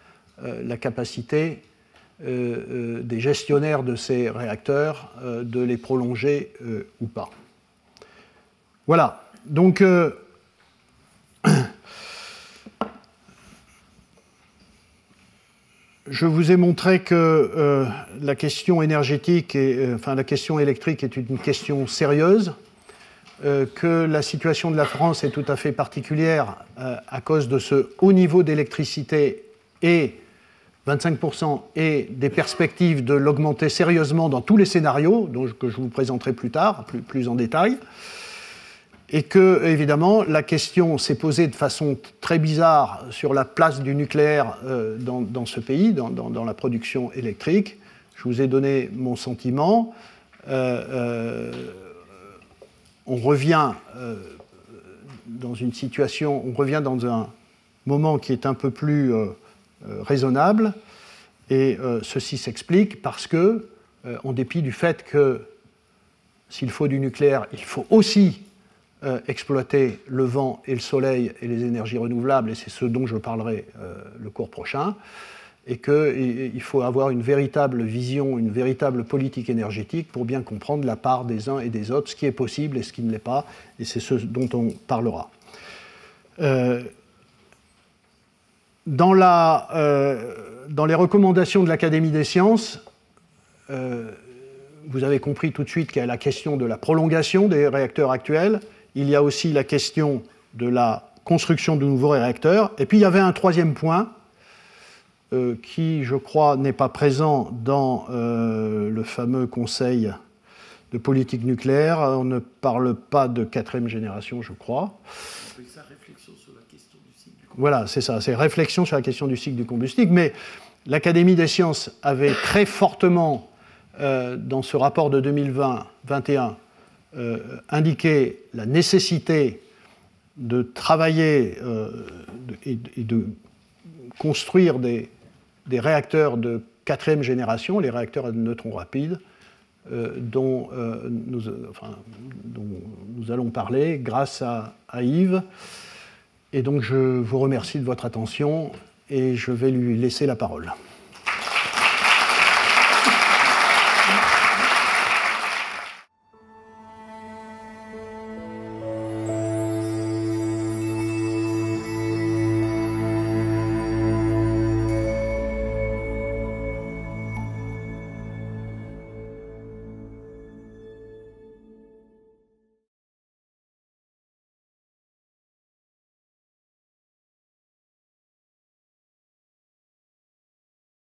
la capacité des gestionnaires de ces réacteurs de les prolonger ou pas. Voilà, donc je vous ai montré que la question énergétique, la question électrique est une question sérieuse, que la situation de la France est tout à fait particulière à cause de ce haut niveau d'électricité et 25% et des perspectives de l'augmenter sérieusement dans tous les scénarios, que je vous présenterai plus tard, plus en détail. Et que, évidemment, la question s'est posée de façon très bizarre sur la place du nucléaire dans ce pays, dans la production électrique. Je vous ai donné mon sentiment. On revient dans une situation, on revient dans un moment qui est un peu plus raisonnable. Et ceci s'explique parce que, en dépit du fait que s'il faut du nucléaire, il faut aussi exploiter le vent et le soleil et les énergies renouvelables, et c'est ce dont je parlerai le cours prochain, et qu'il faut avoir une véritable vision, une véritable politique énergétique pour bien comprendre la part des uns et des autres, ce qui est possible et ce qui ne l'est pas, et c'est ce dont on parlera. Dans les recommandations de l'Académie des sciences, vous avez compris tout de suite qu'il y a la question de la prolongation des réacteurs actuels. Il y a aussi la question de la construction de nouveaux réacteurs. Et puis il y avait un troisième point qui, je crois, n'est pas présent dans le fameux Conseil de politique nucléaire. On ne parle pas de quatrième génération, je crois. C'est sa réflexion sur la question du cycle du combustible. Voilà, c'est ça, c'est réflexion sur la question du cycle du combustible. Mais l'Académie des sciences avait très fortement, dans ce rapport de 2020-21, indiqué la nécessité de travailler et de construire des réacteurs de quatrième génération, les réacteurs à neutrons rapides, dont nous allons parler grâce à Yves. Et donc je vous remercie de votre attention et je vais lui laisser la parole.